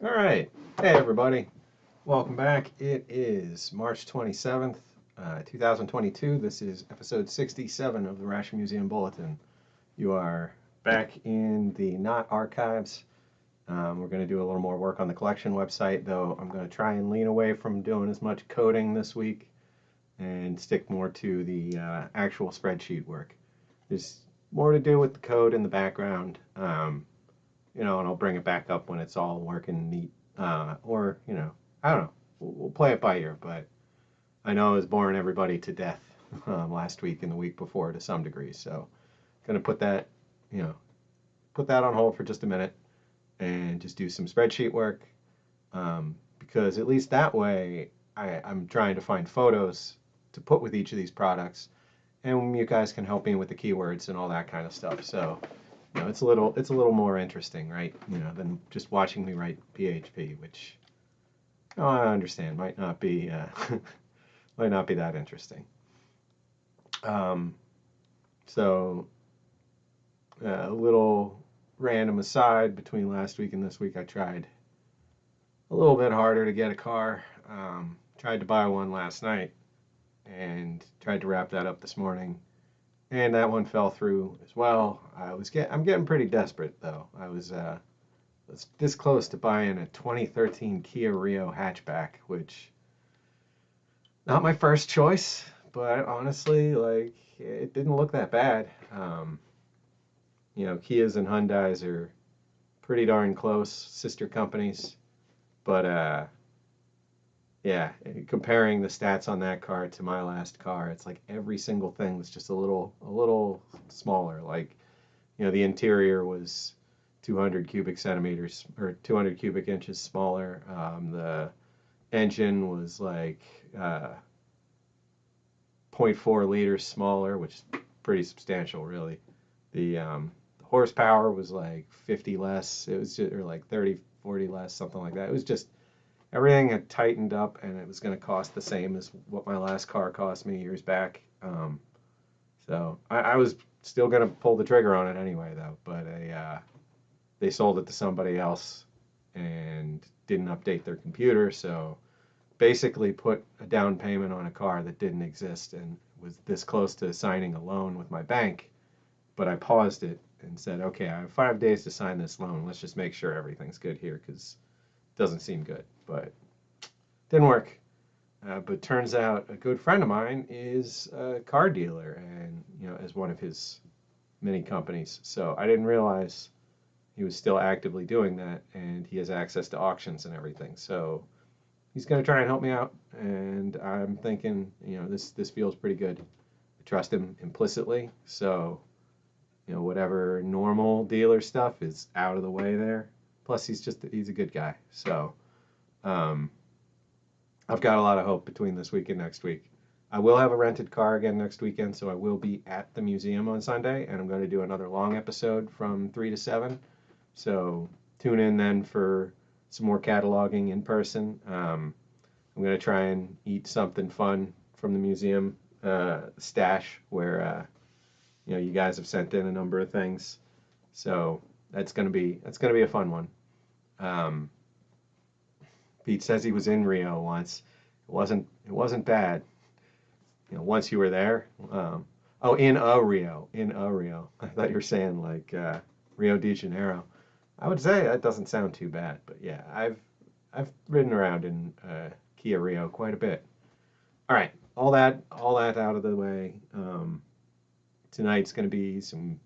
All right. Hey, everybody. Welcome back. It is March 27th, 2022. This is episode 67 of the Ration Museum Bulletin. You are back in the not archives. We're going to do a little more work on the collection website, though I'm going to try and lean away from doing as much coding this week and stick more to the actual spreadsheet work. There's more to do with the code in the background. And I'll bring it back up when it's all working neat. I don't know. We'll play it by ear, but I know I was boring everybody to death last week and the week before to some degree. So, gonna put that on hold for just a minute and just do some spreadsheet work, because at least that way I'm trying to find photos to put with each of these products, and you guys can help me with the keywords and all that kind of stuff. So. It's a little more interesting, right? Than just watching me write PHP, which I understand might not be might not be that interesting. So a little random aside between last week and this week, I tried a little bit harder to get a car. Tried to buy one last night and tried to wrap that up this morning. And that one fell through as well. I'm getting pretty desperate though. I was this close to buying a 2013 Kia Rio Hatchback, which not my first choice, but honestly, it didn't look that bad. Kias and Hyundais are pretty darn close, sister companies, but yeah, comparing the stats on that car to my last car, it's like every single thing was just a little smaller. The interior was 200 cubic centimeters or 200 cubic inches smaller. The engine was like 0.4 liters smaller, which is pretty substantial, really. The horsepower was like 50 less. It was just, or like 30, 40 less, something like that. It was just everything had tightened up, and it was going to cost the same as what my last car cost me years back. So I was still going to pull the trigger on it anyway, though. But they sold it to somebody else and didn't update their computer. So basically put a down payment on a car that didn't exist and was this close to signing a loan with my bank. But I paused it and said, okay, I have 5 days to sign this loan. Let's just make sure everything's good here, because it doesn't seem good. But didn't work. But turns out a good friend of mine is a car dealer, and as one of his many companies. So I didn't realize he was still actively doing that, and he has access to auctions and everything. So he's going to try and help me out, and I'm thinking, this feels pretty good. I trust him implicitly, so whatever normal dealer stuff is out of the way there. Plus, he's a good guy. So I've got a lot of hope between this week and next week. I will have a rented car again next weekend, so I will be at the museum on Sunday, and I'm going to do another long episode from 3 to 7. So tune in then for some more cataloging in person. I'm going to try and eat something fun from the museum stash, where you guys have sent in a number of things. So that's going to be a fun one. Pete says he was in Rio once. It wasn't bad. Once you were there. In a Rio. I thought you were saying like Rio de Janeiro. I would say that doesn't sound too bad, but yeah, I've ridden around in Kia Rio quite a bit. All right, all that out of the way. Tonight's going to be some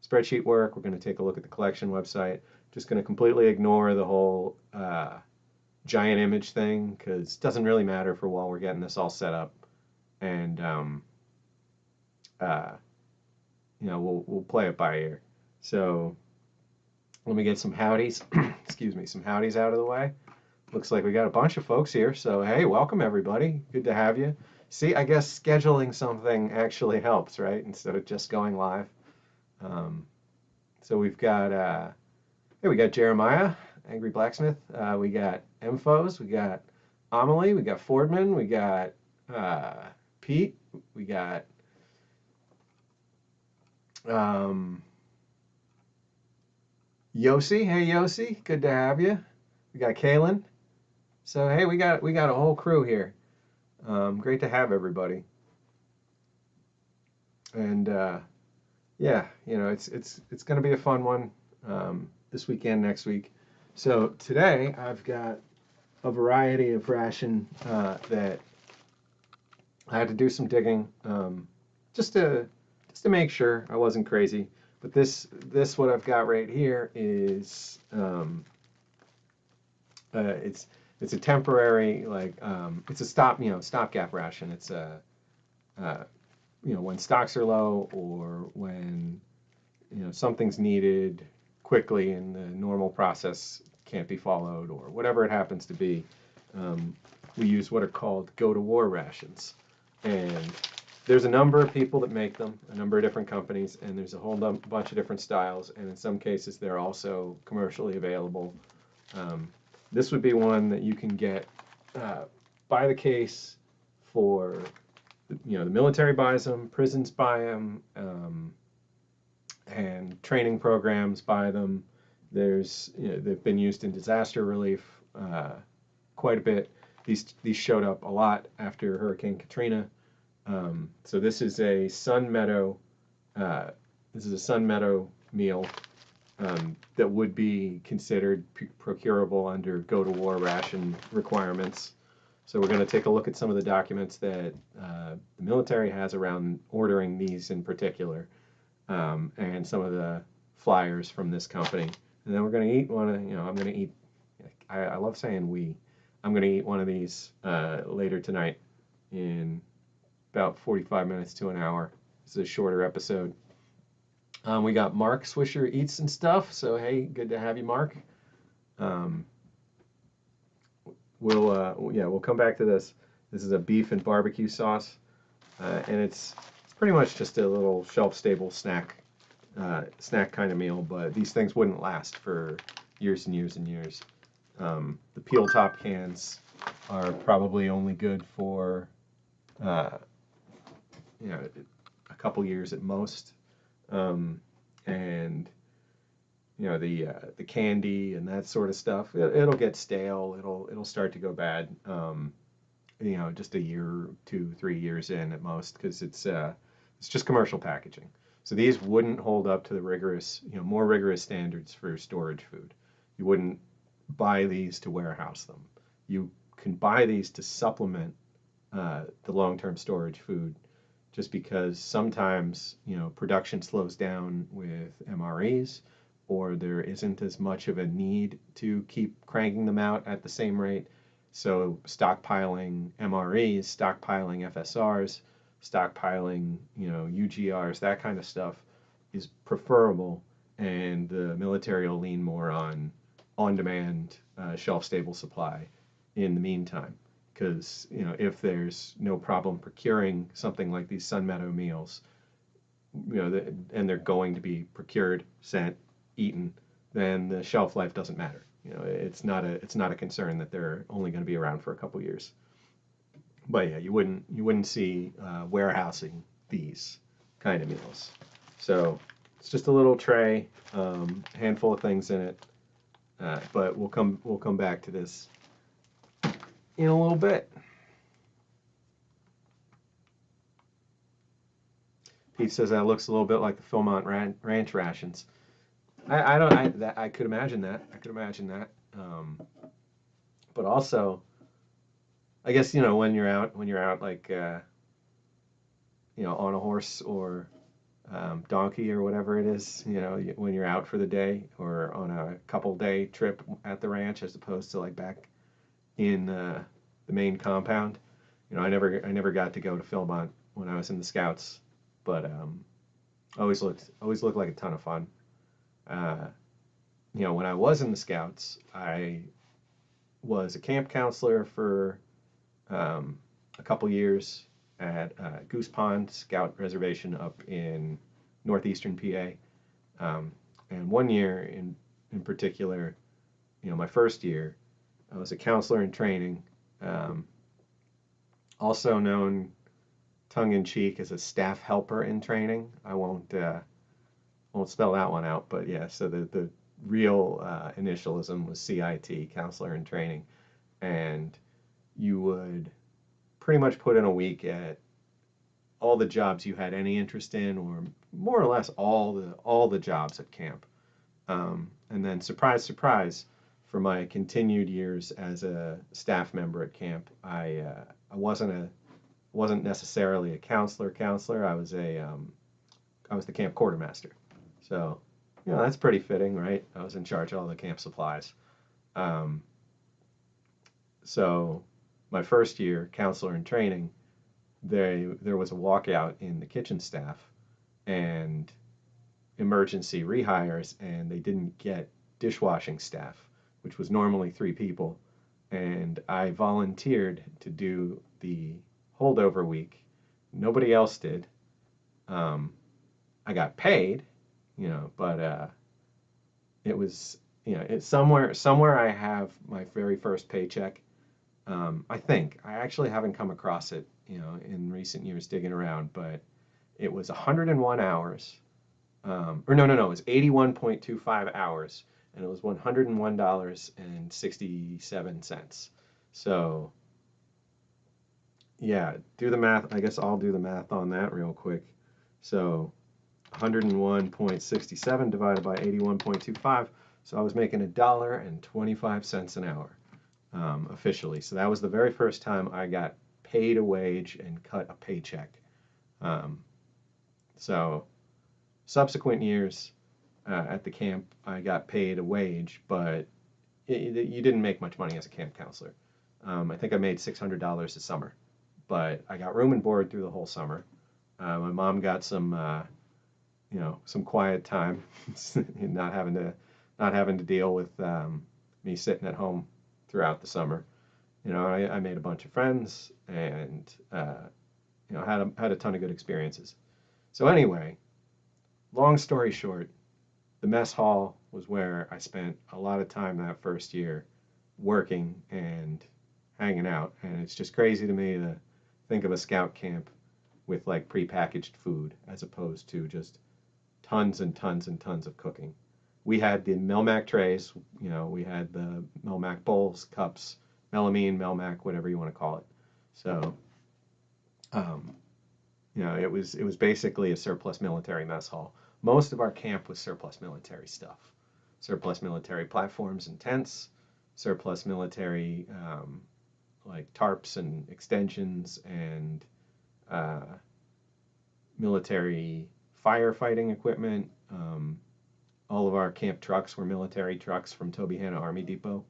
spreadsheet work. We're going to take a look at the collection website. Just going to completely ignore the whole giant image thing, because it doesn't really matter for while we're getting this all set up. And we'll play it by ear. So let me get some howdies. Excuse me, some howdies out of the way. Looks like we got a bunch of folks here. So hey, welcome everybody. Good to have you. See, I guess scheduling something actually helps, right? Instead of just going live. So we've got we got Jeremiah, Angry Blacksmith. We got Emphos. We got Amelie. We got Fordman. We got Pete. We got Yossi. Hey Yossi, good to have you. we got Kaylin. So hey, we got a whole crew here. Great to have everybody. And yeah, it's going to be a fun one this weekend, next week. So today I've got a variety of ration that I had to do some digging just to make sure I wasn't crazy. But this what I've got right here is it's a temporary it's a stopgap ration. It's a when stocks are low or when something's needed quickly and the normal process can't be followed or whatever it happens to be. We use what are called Go-To-War rations, and there's a number of people that make them, a number of different companies, and there's a whole bunch of different styles, and in some cases they're also commercially available. This would be one that you can get by the case for the military buys them, prisons buy them, and training programs buy them. They've been used in disaster relief quite a bit. These showed up a lot after Hurricane Katrina. So this is a Sun Meadow. This is a Sun Meadow meal that would be considered procurable under Go-To-War ration requirements. So we're going to take a look at some of the documents that the military has around ordering these in particular, and some of the flyers from this company. And then we're going to eat one of, I'm going to eat, I love saying we. I'm going to eat one of these later tonight in about 45 minutes to an hour. This is a shorter episode. We got Mark Swisher Eats and Stuff. So, hey, good to have you, Mark. We'll come back to this. This is a beef and barbecue sauce, and it's pretty much just a little shelf-stable snack kind of meal. But these things wouldn't last for years and years and years. The peel top cans are probably only good for a couple years at most, and the candy and that sort of stuff, it'll get stale. It'll start to go bad. Just a year, 2, 3 years in at most, because it's just commercial packaging. So these wouldn't hold up to the more rigorous standards for storage food. You wouldn't buy these to warehouse them. You can buy these to supplement the long-term storage food, just because sometimes production slows down with MREs, or there isn't as much of a need to keep cranking them out at the same rate. So stockpiling MREs, stockpiling FSRs, stockpiling UGRs, that kind of stuff is preferable, and the military will lean more on-demand shelf-stable supply in the meantime. Because if there's no problem procuring something like these Sun Meadow meals, and they're going to be procured, sent, eaten, then the shelf life doesn't matter. It's not a concern that they're only going to be around for a couple years. But yeah, you wouldn't see warehousing these kind of meals. So it's just a little tray, handful of things in it. But we'll come back to this in a little bit. Pete says that looks a little bit like the Philmont Ranch rations. I could imagine that. But also, I guess when you're out like on a horse or donkey or whatever it is, when you're out for the day or on a couple day trip at the ranch, as opposed to like back in the main compound. I never got to go to Philmont when I was in the Scouts, but always looked like a ton of fun. When I was in the Scouts, I was a camp counselor for a couple years at Goose Pond Scout Reservation up in northeastern PA. And one year in particular, my first year, I was a counselor in training, also known tongue-in-cheek as a staff helper in training. I won't spell that one out, but yeah. So the real initialism was CIT, counselor in training, and you would pretty much put in a week at all the jobs you had any interest in, or more or less all the jobs at camp. And then surprise, surprise, for my continued years as a staff member at camp, I wasn't necessarily a counselor. I was I was the camp quartermaster. So, that's pretty fitting, right? I was in charge of all the camp supplies. Um, so my first year, counselor in training, there was a walkout in the kitchen staff and emergency rehires, and they didn't get dishwashing staff, which was normally 3 people. And I volunteered to do the holdover week. Nobody else did. Um, I got paid, but it was, it's somewhere I have my very first paycheck. I think I actually haven't come across it, in recent years digging around, but it was 101 hours. Or no, it was 81.25 hours, and it was $101.67. So, yeah, do the math. I guess I'll do the math on that real quick. So, 101.67 divided by 81.25. So I was making $1.25 an hour, officially. So that was the very first time I got paid a wage and cut a paycheck. So subsequent years at the camp, I got paid a wage, but you didn't make much money as a camp counselor. I think I made $600 a summer, but I got room and board through the whole summer. My mom got some quiet time, not having to deal with me sitting at home throughout the summer. I made a bunch of friends and had a ton of good experiences. So anyway, long story short, the mess hall was where I spent a lot of time that first year working and hanging out, and it's just crazy to me to think of a scout camp with like prepackaged food as opposed to just tons and tons and tons of cooking. We had the Melmac trays, we had the Melmac bowls, cups, melamine, Melmac, whatever you want to call it. So, it was basically a surplus military mess hall. Most of our camp was surplus military stuff, surplus military platforms and tents, surplus military like tarps and extensions and military firefighting equipment. All of our camp trucks were military trucks from Tobyhanna Army Depot.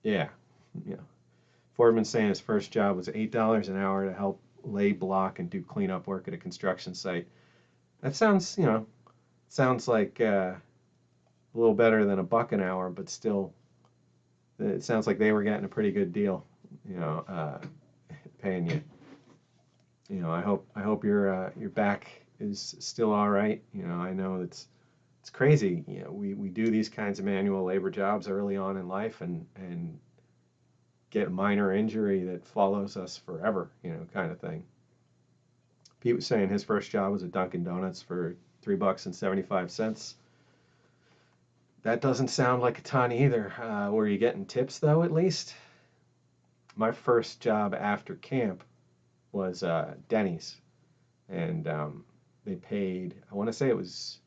Yeah. Foreman saying his first job was $8 an hour to help lay block and do cleanup work at a construction site. That sounds like a little better than $1 an hour, but still, it sounds like they were getting a pretty good deal, paying you. I hope your back is still all right. I know it's crazy. We do these kinds of manual labor jobs early on in life and get a minor injury that follows us forever, kind of thing. Pete was saying his first job was at Dunkin' Donuts for $3.75. That doesn't sound like a ton either. Were you getting tips though, at least? My first job after camp was Denny's, and they paid, I want to say it was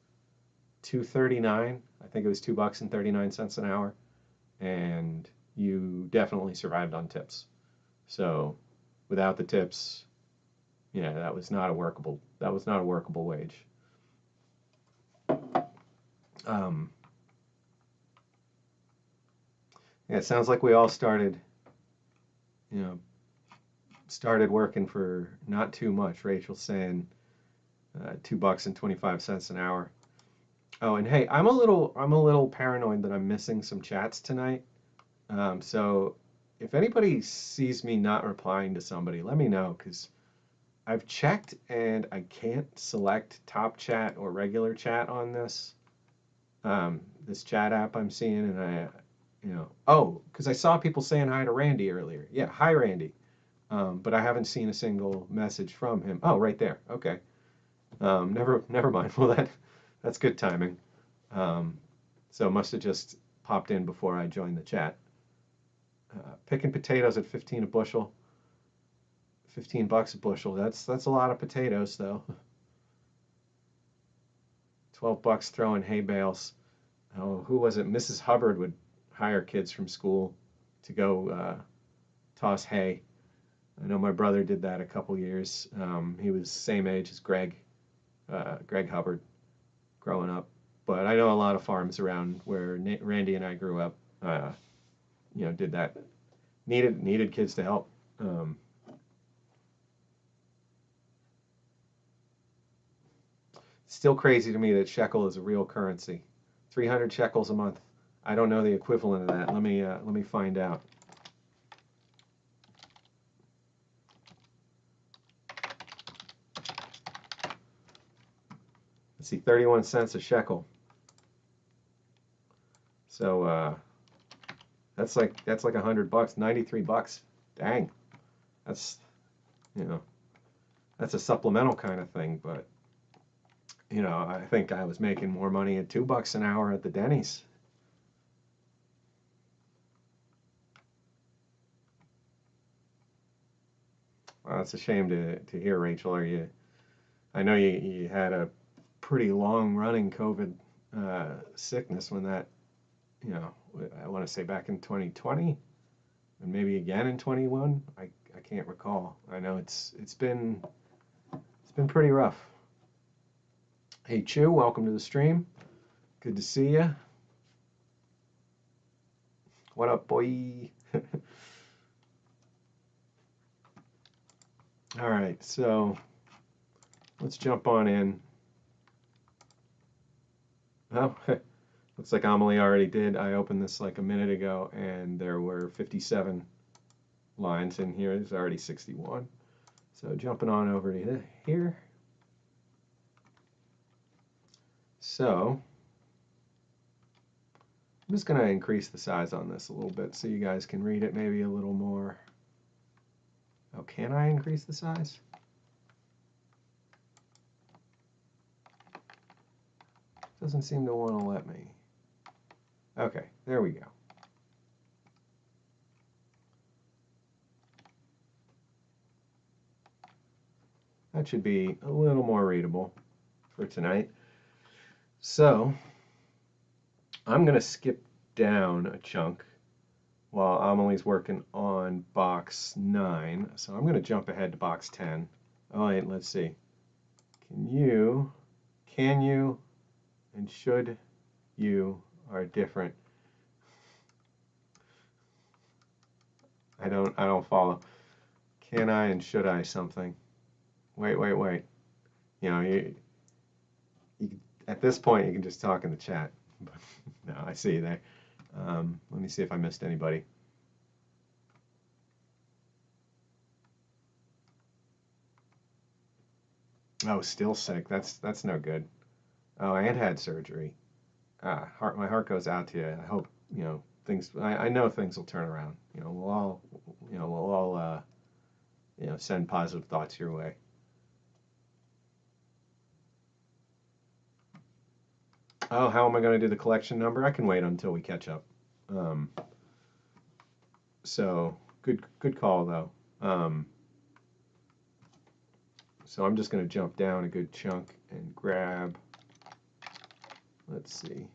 $2.39. I think it was $2.39 an hour, and you definitely survived on tips. So without the tips, that was not a workable wage. It sounds like we all started working for not too much. Rachel's saying $2.25 an hour. Oh, and hey, I'm a little paranoid that I'm missing some chats tonight. So if anybody sees me not replying to somebody, let me know, because I've checked and I can't select top chat or regular chat on this chat app I'm seeing, and because I saw people saying hi to Randy earlier. Yeah, hi Randy. But I haven't seen a single message from him. Oh, right there. Okay. Never mind. Well, That's good timing. So must have just popped in before I joined the chat. Picking potatoes at 15 a bushel. $15 a bushel. That's a lot of potatoes though. $12 throwing hay bales. Oh, who was it? Mrs. Hubbard would hire kids from school to go toss hay. I know my brother did that a couple years. He was same age as Greg Hubbard, growing up. But I know a lot of farms around where Randy and I grew up, did that. Needed kids to help. Still crazy to me that shekel is a real currency. 300 shekels a month. I don't know the equivalent of that. Let me find out. Let's see, 31 cents a shekel. So that's like $100, $93. Dang, that's that's a supplemental kind of thing. But I think I was making more money at $2 an hour at the Denny's. Well, it's a shame to hear, Rachel. I know you had a pretty long running COVID sickness when that, I want to say back in 2020 and maybe again in 21. I can't recall. I know it's been pretty rough. Hey Chew, welcome to the stream. Good to see you. What up, boy? All right, so let's jump on in. Oh, looks like Amelie already did. I opened this like a minute ago, and there were 57 lines in here. There's already 61. So jumping on over to here. So I'm just going to increase the size on this a little bit so you guys can read it maybe a little more. Oh, can I increase the size? Doesn't seem to want to let me. Okay, there we go. That should be a little more readable for tonight. So I'm going to skip down a chunk while Amelie's working on box 9. So I'm going to jump ahead to box 10. All right, let's see. Can you, and should you are different. I don't follow. Can I and should I something? Wait. You at this point you can just talk in the chat. No, I see you there. Let me see if I missed anybody. Oh, still sick. That's no good. Oh, I had surgery. My heart goes out to you. I hope things. I know things will turn around. We'll all send positive thoughts your way. Oh, how am I going to do the collection number? I can wait until we catch up. So good call though. So I'm just going to jump down a good chunk and grab. Let's see.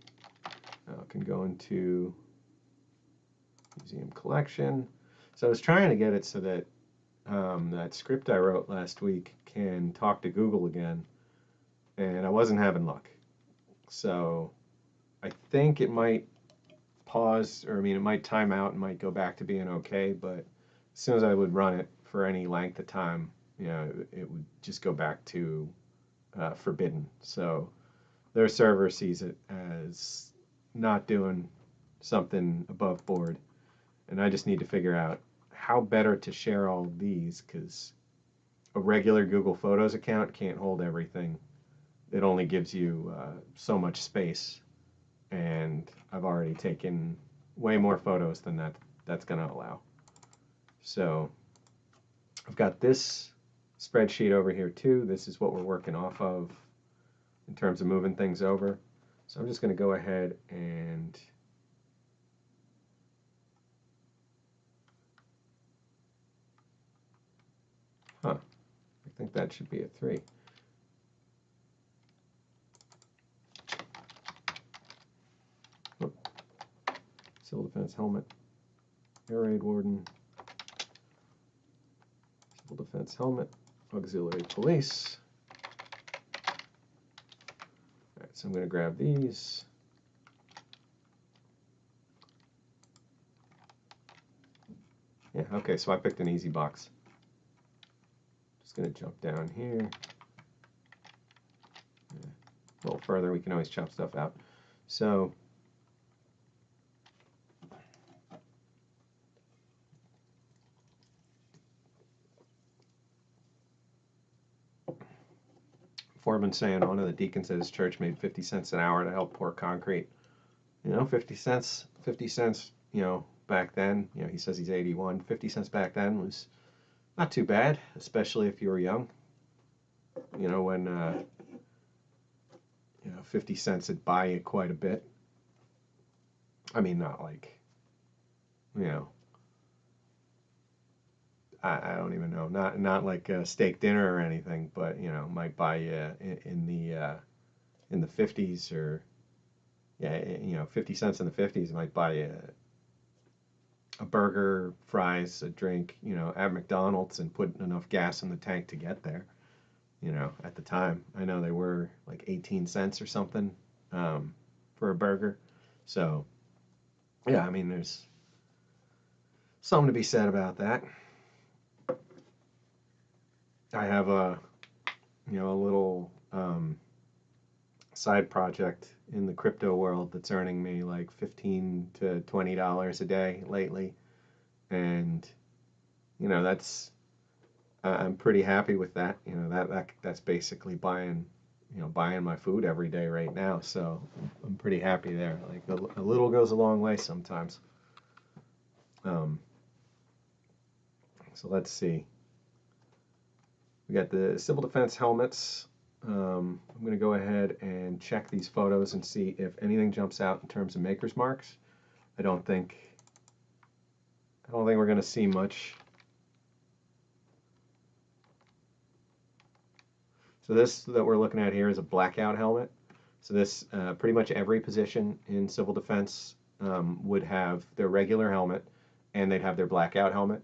Now I can go into museum collection. So I was trying to get it so that that script I wrote last week can talk to Google again, and I wasn't having luck. So I think it might pause, or it might time out and might go back to being okay, but as soon as I would run it for any length of time, it would just go back to forbidden. So their server sees it as not doing something above board, and I just need to figure out how better to share all of these, because a regular Google Photos account can't hold everything. It only gives you so much space, and I've already taken way more photos than that's going to allow. So I've got this spreadsheet over here too. This is what we're working off of. in terms of moving things over. So I'm just going to go ahead and I think that should be a 3. Civil Defense Helmet, Air Raid Warden, Civil Defense Helmet, Auxiliary Police. Alright, so I'm going to grab these. Yeah, okay, so I picked an easy box. Just going to jump down here. Yeah, a little further, we can always chop stuff out. So Foreman saying one of the deacons at his church made 50 cents an hour to help pour concrete. You know, 50 cents, you know, back then, you know, he says he's 81. 50 cents back then was not too bad, especially if you were young. You know, when, you know, 50 cents would buy you quite a bit. I mean, not like, you know, I don't even know, not like a steak dinner or anything, but, you know, might buy you in the 50s, or, yeah, you know, 50 cents in the 50s might buy you a burger, fries, a drink, you know, at McDonald's, and put enough gas in the tank to get there. You know, at the time, I know they were like 18 cents or something for a burger. So, yeah, I mean, there's something to be said about that. I have a, you know, a little side project in the crypto world that's earning me like $15 to $20 a day lately, and you know, I'm pretty happy with that. You know, that's basically buying my food every day right now. So I'm pretty happy there. Like a little goes a long way sometimes. So let's see. We got the civil defense helmets. I'm going to go ahead and check these photos and see if anything jumps out in terms of maker's marks. I don't think we're going to see much. So this that we're looking at here is a blackout helmet. So this, pretty much every position in civil defense would have their regular helmet, and they'd have their blackout helmet.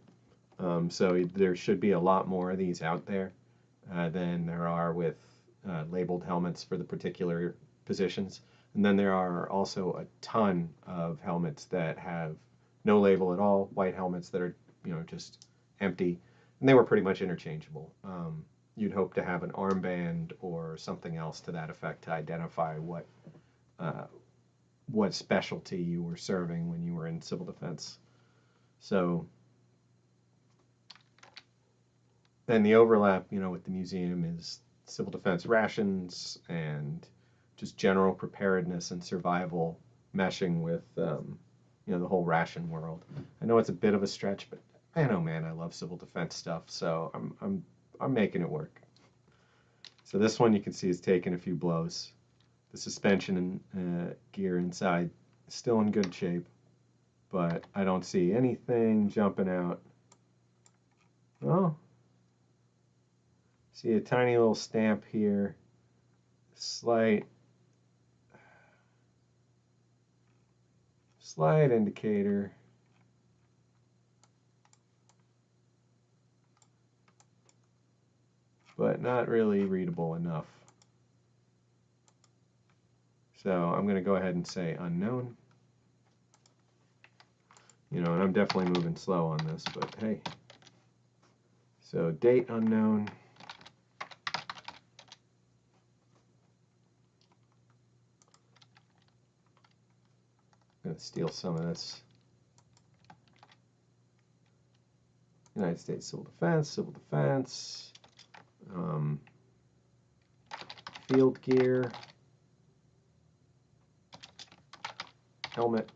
So there should be a lot more of these out there than there are with labeled helmets for the particular positions. And then there are also a ton of helmets that have no label at all, white helmets that are, you know, just empty, and they were pretty much interchangeable. You'd hope to have an armband or something else to that effect to identify what specialty you were serving when you were in civil defense. So then the overlap, you know, with the museum is civil defense rations and just general preparedness and survival meshing with, you know, the whole ration world. I know it's a bit of a stretch, but I know, man, I love civil defense stuff, so I'm making it work. So this one you can see is taking a few blows. The suspension and gear inside is still in good shape, but I don't see anything jumping out. Oh, see a tiny little stamp here, slight indicator. But not really readable enough. So I'm going to go ahead and say unknown. You know, and I'm definitely moving slow on this, but hey. So date unknown. I'm going to steal some of this. United States Civil Defense. Field gear. Helmet.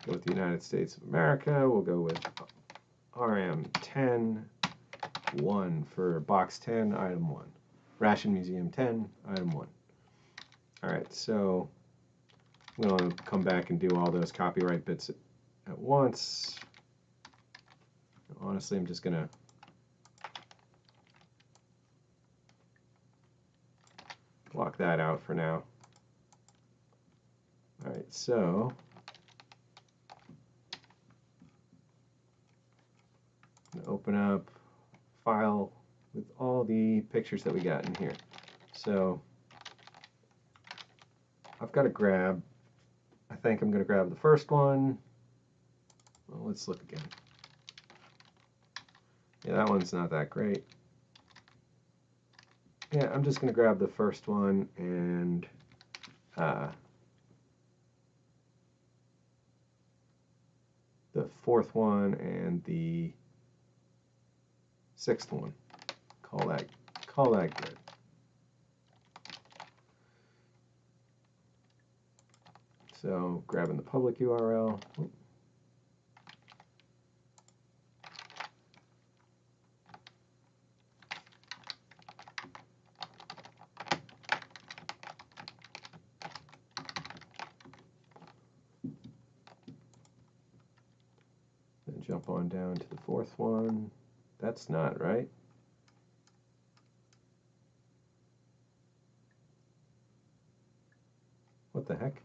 Go with the United States of America. We'll go with RM10 1 for box 10, item 1. Ration Museum 10, item 1. Alright, so I'm going to come back and do all those copyright bits at once. Honestly, I'm just going to block that out for now. Alright, so I'm going to open up file with all the pictures that we got in here. So I've got to grab, I think I'm going to grab the first one. Well, let's look again. Yeah, that one's not that great. Yeah, I'm just going to grab the first one and the fourth one and the sixth one. Call that good. So grabbing the public URL. Then jump on down to the fourth one. That's not right. What the heck?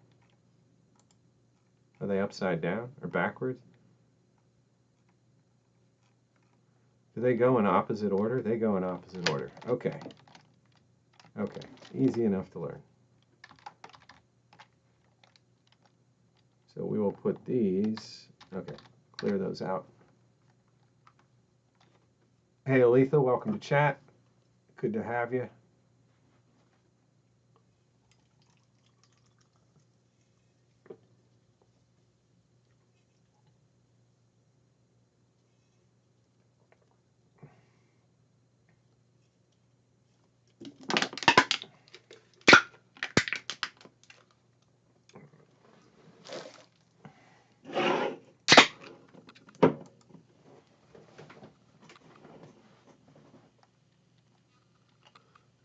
Are they upside down or backwards? Do they go in opposite order? They go in opposite order. Okay. Okay. Easy enough to learn. So we will put these. Okay. Clear those out. Hey, Aletha, welcome to chat. Good to have you.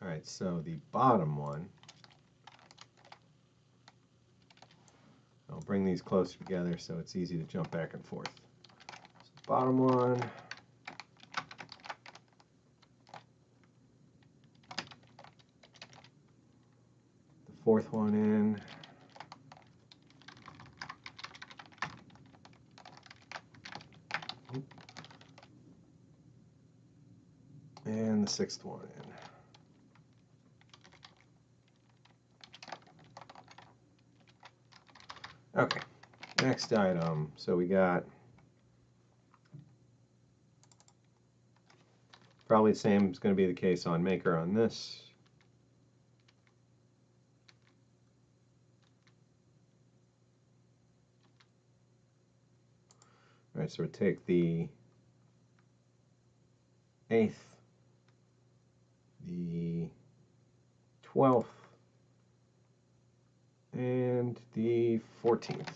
Alright, so the bottom one, I'll bring these closer together so it's easy to jump back and forth. So bottom one, the fourth one in, and the sixth one in. Okay, next item. So we got probably the same is going to be the case on Maker on this. All right, so we take the 8th, the 12th, and the 14th.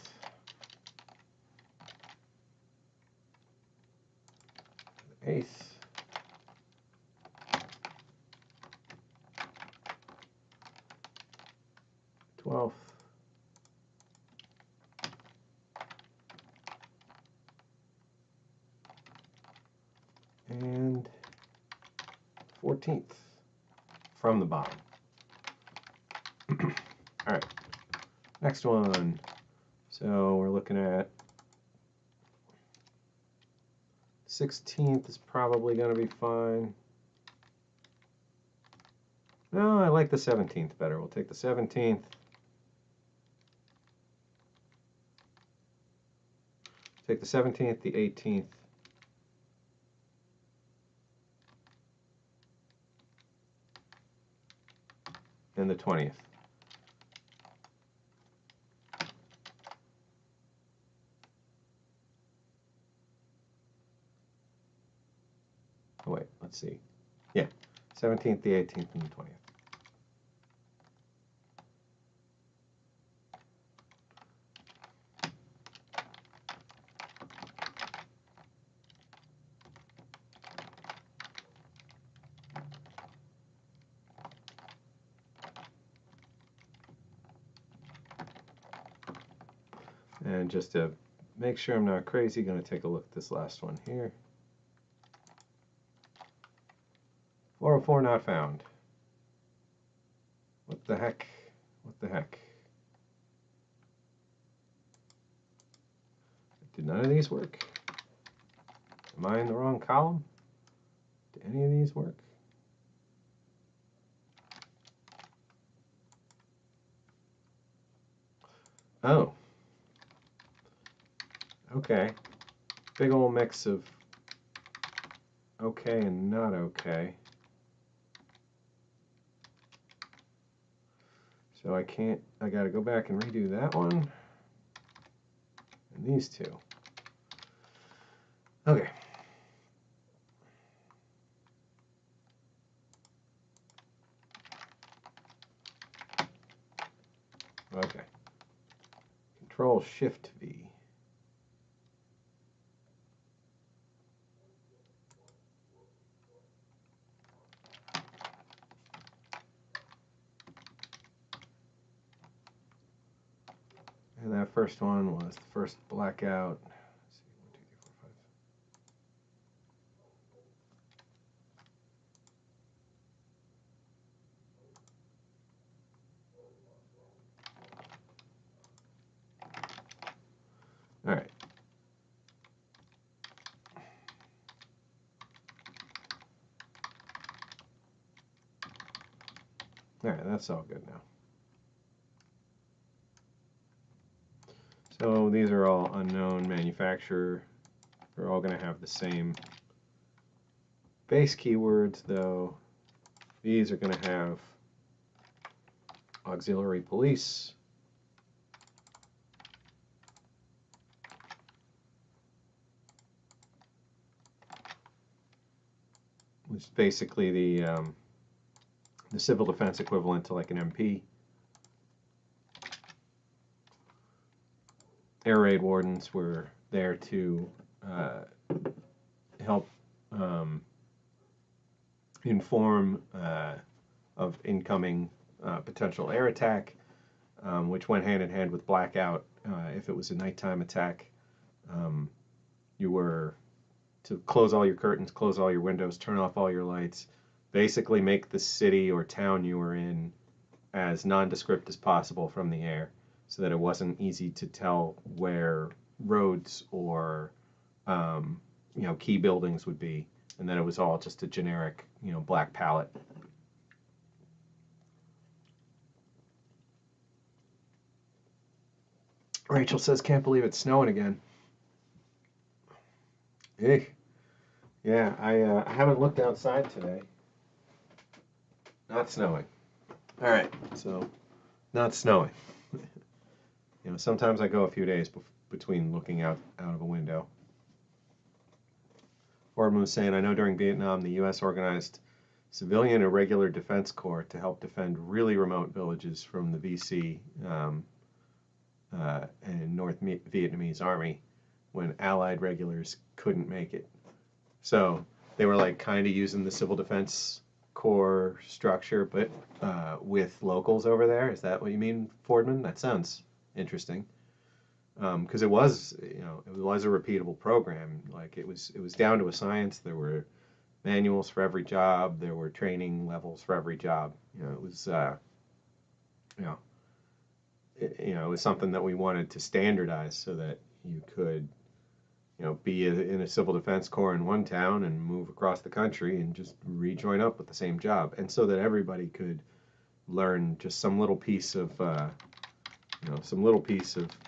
The 8th, 12th, and 14th from the bottom. All right, next one. So we're looking at 16th is probably going to be fine. No, I like the 17th better. We'll take the 17th. Take the 17th, the 18th, and the 20th. Oh wait, let's see. Yeah, 17th, the 18th, and the 20th. And just to make sure I'm not crazy, going to take a look at this last one here. 404 not found. What the heck? What the heck? Did none of these work? Am I in the wrong column? Did any of these work? Oh. Okay. Big old mix of okay and not okay. So I gotta go back and redo that one. And these two. Okay. Okay. Control Shift V. And that first one was the first blackout. Let's see, 1, 2, 3, 4, 5. All right. All right, that's all good now. So these are all unknown manufacturer. They're all going to have the same base keywords, though. These are going to have auxiliary police, which is basically the civil defense equivalent to like an MP. Air raid wardens were there to help inform of incoming potential air attack, which went hand in hand with blackout. If it was a nighttime attack, you were to close all your curtains, close all your windows, turn off all your lights, basically make the city or town you were in as nondescript as possible from the air, so that it wasn't easy to tell where roads or key buildings would be, and that it was all just a generic black palette. Rachel says, can't believe it's snowing again. Hey, yeah, I haven't looked outside today. Not snowing. All right, so not snowing. Sometimes I go a few days between looking out of a window. Fordman was saying, I know during Vietnam, the U.S. organized civilian irregular defense corps to help defend really remote villages from the VC and North Vietnamese army when Allied regulars couldn't make it. So they were like kind of using the civil defense corps structure, but with locals over there. Is that what you mean, Fordman? That sounds interesting. Because it was a repeatable program. Like it was down to a science. There were manuals for every job. There were training levels for every job. It was it was something that we wanted to standardize so that you could be in a civil defense corps in one town and move across the country and just rejoin up with the same job, and so that everybody could learn just some little piece of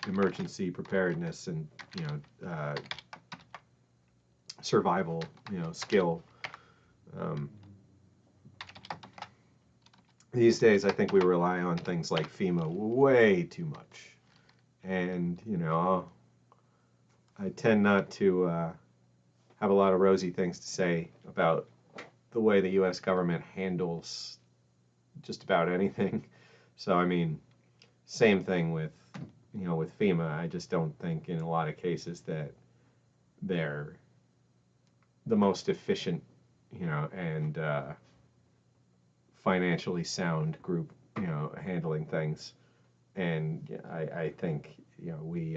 emergency preparedness and survival skill. These days, I think we rely on things like FEMA way too much, and I tend not to have a lot of rosy things to say about the way the U.S. government handles just about anything. So I mean, same thing with with FEMA. I just don't think in a lot of cases that they're the most efficient and financially sound group handling things. And I think we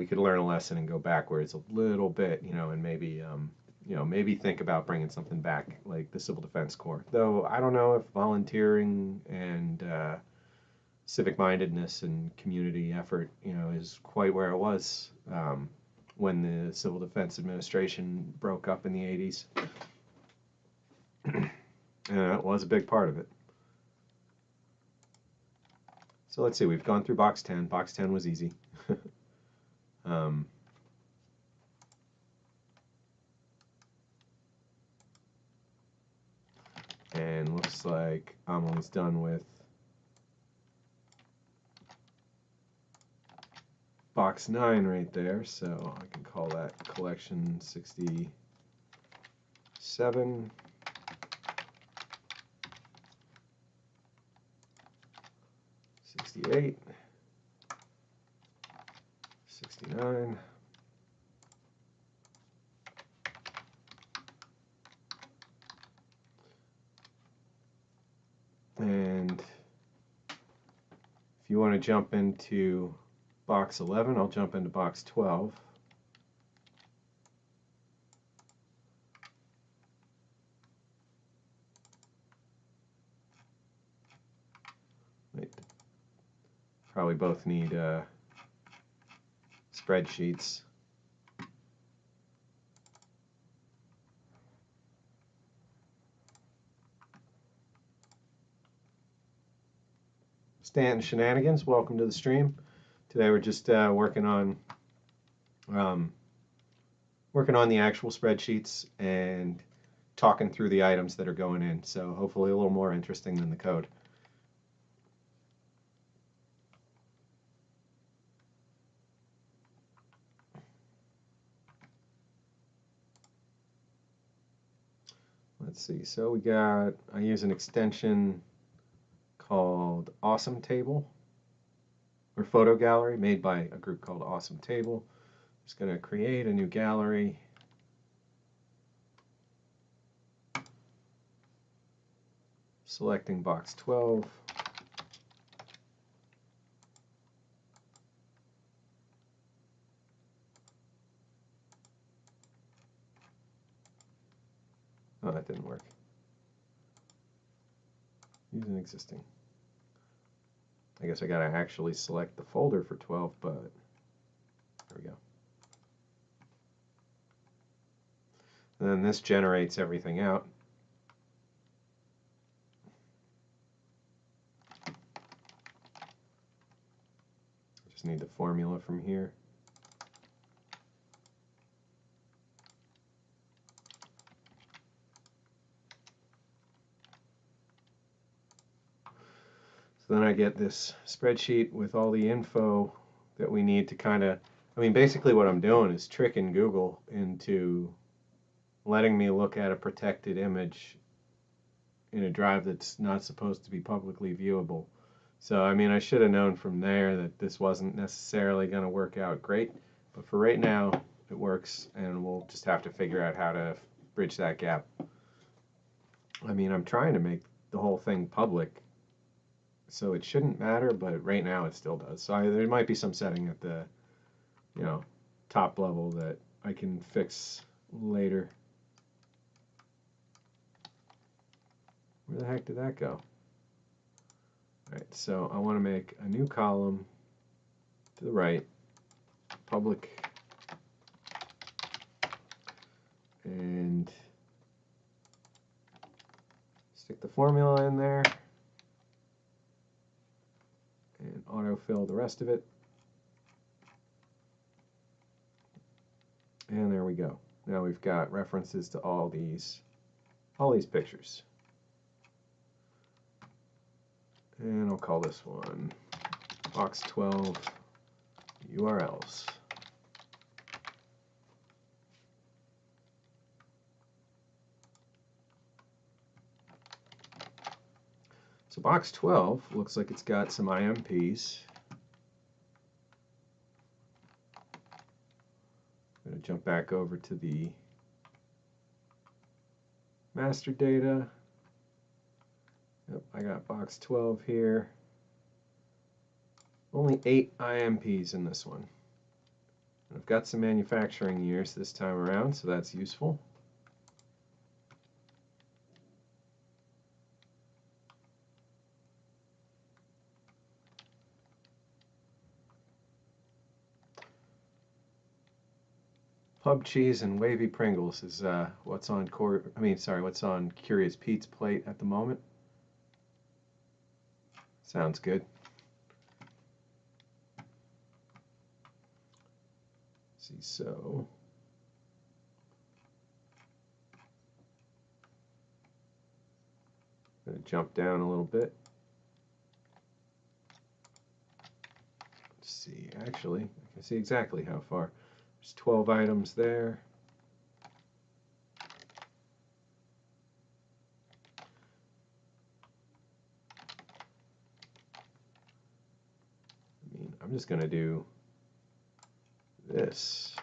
could learn a lesson and go backwards a little bit, and maybe think about bringing something back like the Civil Defense Corps. Though I don't know if volunteering and civic mindedness and community effort, is quite where it was when the Civil Defense Administration broke up in the 80s. And that was a big part of it. So let's see, we've gone through box 10. Box 10 was easy. And looks like I'm almost done with box 9 right there, so I can call that collection 67. 68, 69, and if you want to jump into box 11, I'll jump into box 12. Probably both need spreadsheets. Stanton Shenanigans, welcome to the stream. Today we're just working on the actual spreadsheets and talking through the items that are going in. So hopefully a little more interesting than the code. Let's see, so I use an extension called Awesome Table, or Photo Gallery, made by a group called Awesome Table. I'm just going to create a new gallery. Selecting box 12. Oh, that didn't work. Use an existing. I guess I gotta actually select the folder for 12, but there we go. And then this generates everything out. Just need the formula from here. So then I get this spreadsheet with all the info that we need to basically what I'm doing is tricking Google into letting me look at a protected image in a drive that's not supposed to be publicly viewable. So, I should have known from there that this wasn't necessarily going to work out great, but for right now, it works, and we'll just have to figure out how to bridge that gap. I'm trying to make the whole thing public, so it shouldn't matter, but right now it still does. So there might be some setting at the, top level that I can fix later. Where the heck did that go? Alright, so I want to make a new column to the right, public, and stick the formula in there, and autofill the rest of it. And there we go. Now we've got references to all these pictures. And I'll call this one box 12 URLs. So box 12 looks like it's got some IMPs. I'm going to jump back over to the master data. Yep, I got box 12 here. Only 8 IMPs in this one. I've got some manufacturing years this time around, so that's useful. Pub cheese and wavy Pringles is what's on what's on Curious Pete's plate at the moment. Sounds good. Let's see, so I'm going to jump down a little bit. Let's see, actually, I can see exactly how far. There's 12 items there. I'm just going to do this.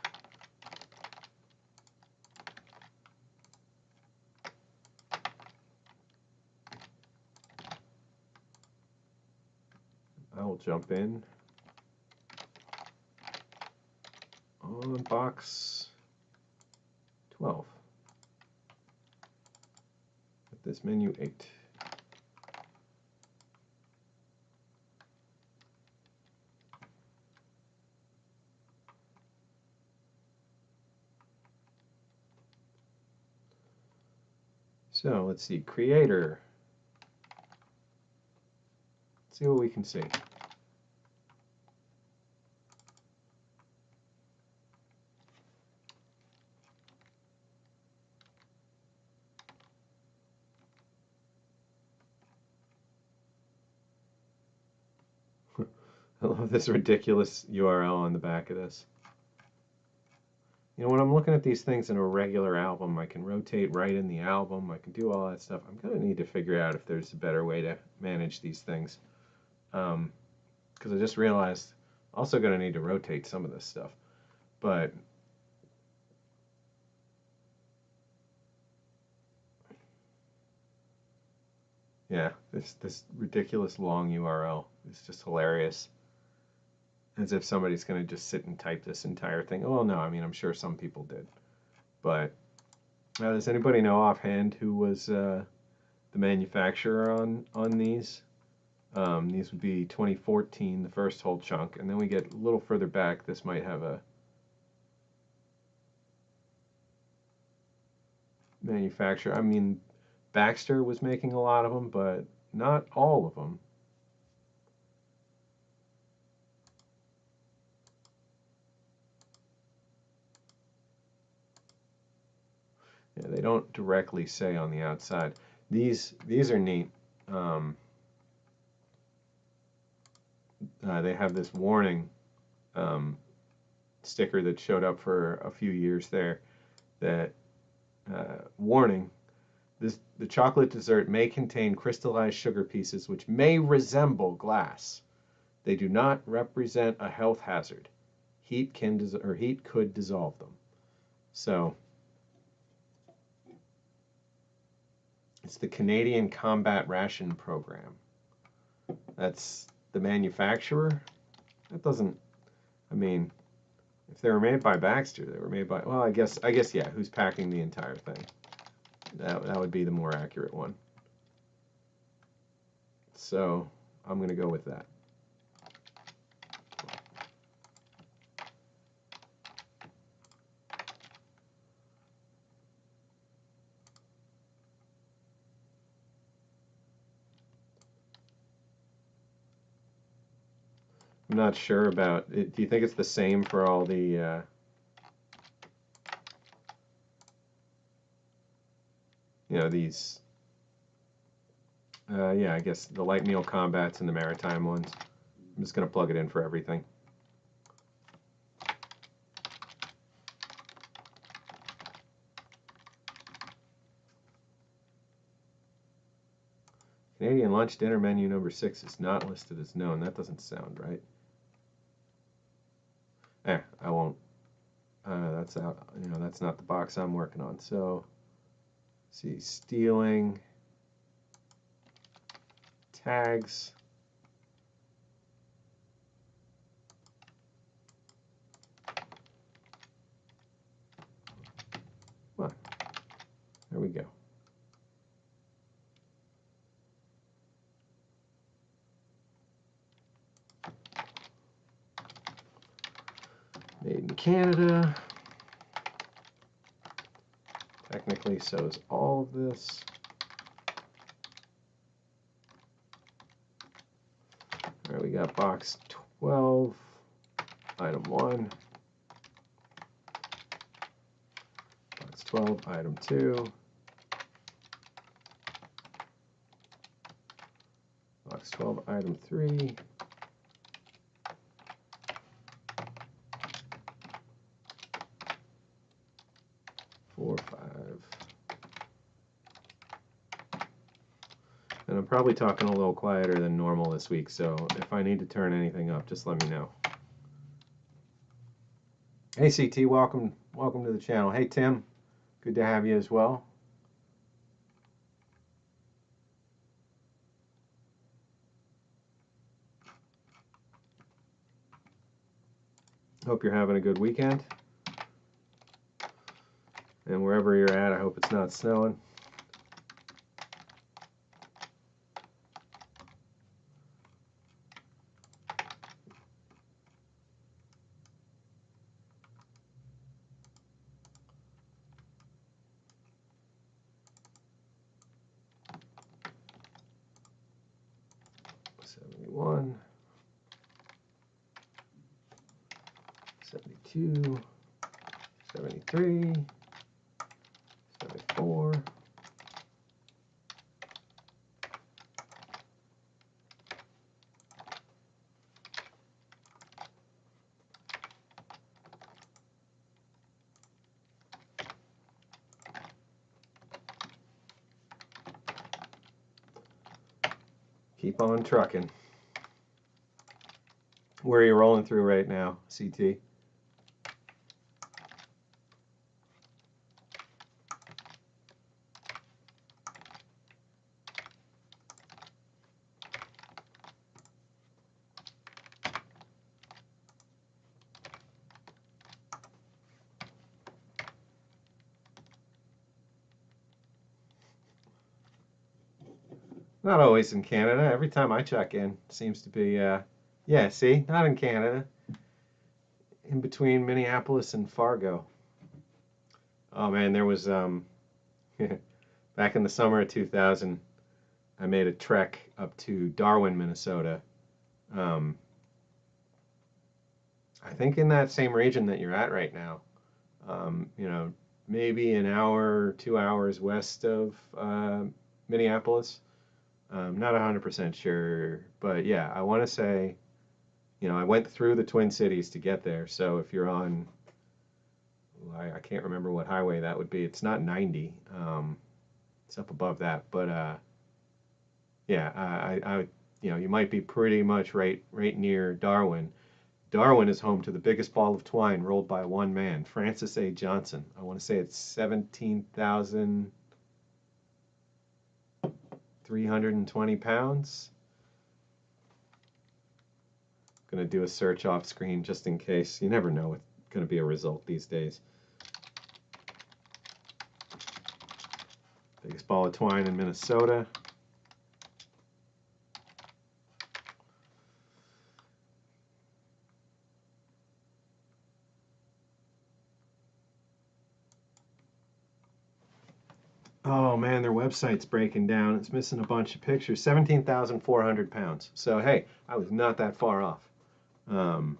I will jump in on box 12 with this menu 8. So let's see, creator. Let's see what we can see. I love this ridiculous URL on the back of this. You know, when I'm looking at these things in a regular album, I can rotate right in the album. I can do all that stuff. I'm going to need to figure out if there's a better way to manage these things. Because I just realized I'm also going to need to rotate some of this stuff. But yeah, this ridiculous long URL is just hilarious. As if somebody's going to just sit and type this entire thing. Oh, no, I mean, I'm sure some people did. But does anybody know offhand who was the manufacturer on these? These would be 2014, the first whole chunk. And then we get a little further back. This might have a manufacturer. I mean, Baxter was making a lot of them, but not all of them. Yeah, they don't directly say on the outside. These are neat. They have this warning sticker that showed up for a few years there. That warning: the chocolate dessert may contain crystallized sugar pieces which may resemble glass. They do not represent a health hazard. Heat could dissolve them. So it's the Canadian Combat Ration Program. That's the manufacturer. That doesn't. I mean, if they were made by Baxter, they were made by. Well, I guess yeah. Who's packing the entire thing? That would be the more accurate one. So I'm going to go with that. I'm not sure about it. Do you think it's the same for all the you know, these yeah, I guess the light meal combats and the maritime ones. I'm just going to plug it in for everything. Canadian lunch dinner menu number 6 is not listed as known. That doesn't sound right. I won't. That's out. You know, that's not the box I'm working on. So, let's see, stealing tags. There we go. Made in Canada. Technically, so is all of this. All right, we got box 12, item 1. Box 12, item 2. Box 12, item 3. Four, 5. And I'm probably talking a little quieter than normal this week, so if I need to turn anything up, just let me know. Hey CT, welcome to the channel. Hey Tim, good to have you as well. Hope you're having a good weekend. And wherever you're at, I hope it's not snowing. '71, '72, '73, '74. Keep on trucking. Where are you rolling through right now, CT? Not always in Canada. Every time I check in, seems to be, yeah, see, not in Canada. In between Minneapolis and Fargo. Oh man, there was, back in the summer of 2000, I made a trek up to Darwin, Minnesota. I think in that same region that you're at right now. You know, maybe an hour, 2 hours west of Minneapolis. Not 100% sure, but yeah, I want to say, you know, I went through the Twin Cities to get there. So if you're on, I can't remember what highway that would be. It's not 90. It's up above that, but yeah, you know, you might be pretty much right near Darwin. Darwin is home to the biggest ball of twine rolled by one man, Francis A. Johnson. I want to say it's 17,320 pounds. Going to do a search off screen just in case. You never know what's going to be a result these days. Biggest ball of twine in Minnesota. Oh man, their website's breaking down. It's missing a bunch of pictures. 17,400 pounds. So hey, I was not that far off. Yeah,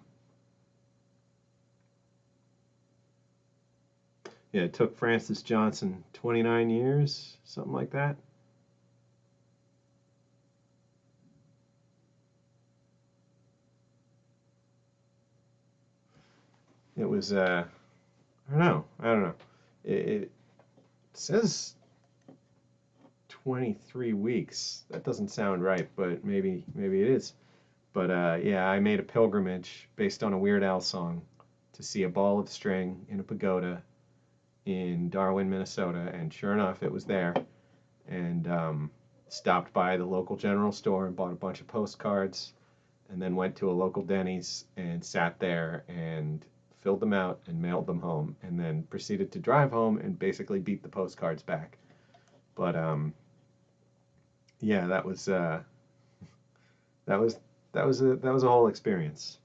it took Francis Johnson 29 years, something like that. It was, I don't know. It says 23 weeks. That doesn't sound right, but maybe it is. But yeah, I made a pilgrimage based on a Weird Al song to see a ball of string in a pagoda in Darwin, Minnesota, and sure enough, it was there. And stopped by the local general store and bought a bunch of postcards, and then went to a local Denny's and sat there and filled them out and mailed them home, and then proceeded to drive home and basically beat the postcards back. But yeah, that was that was a whole experience.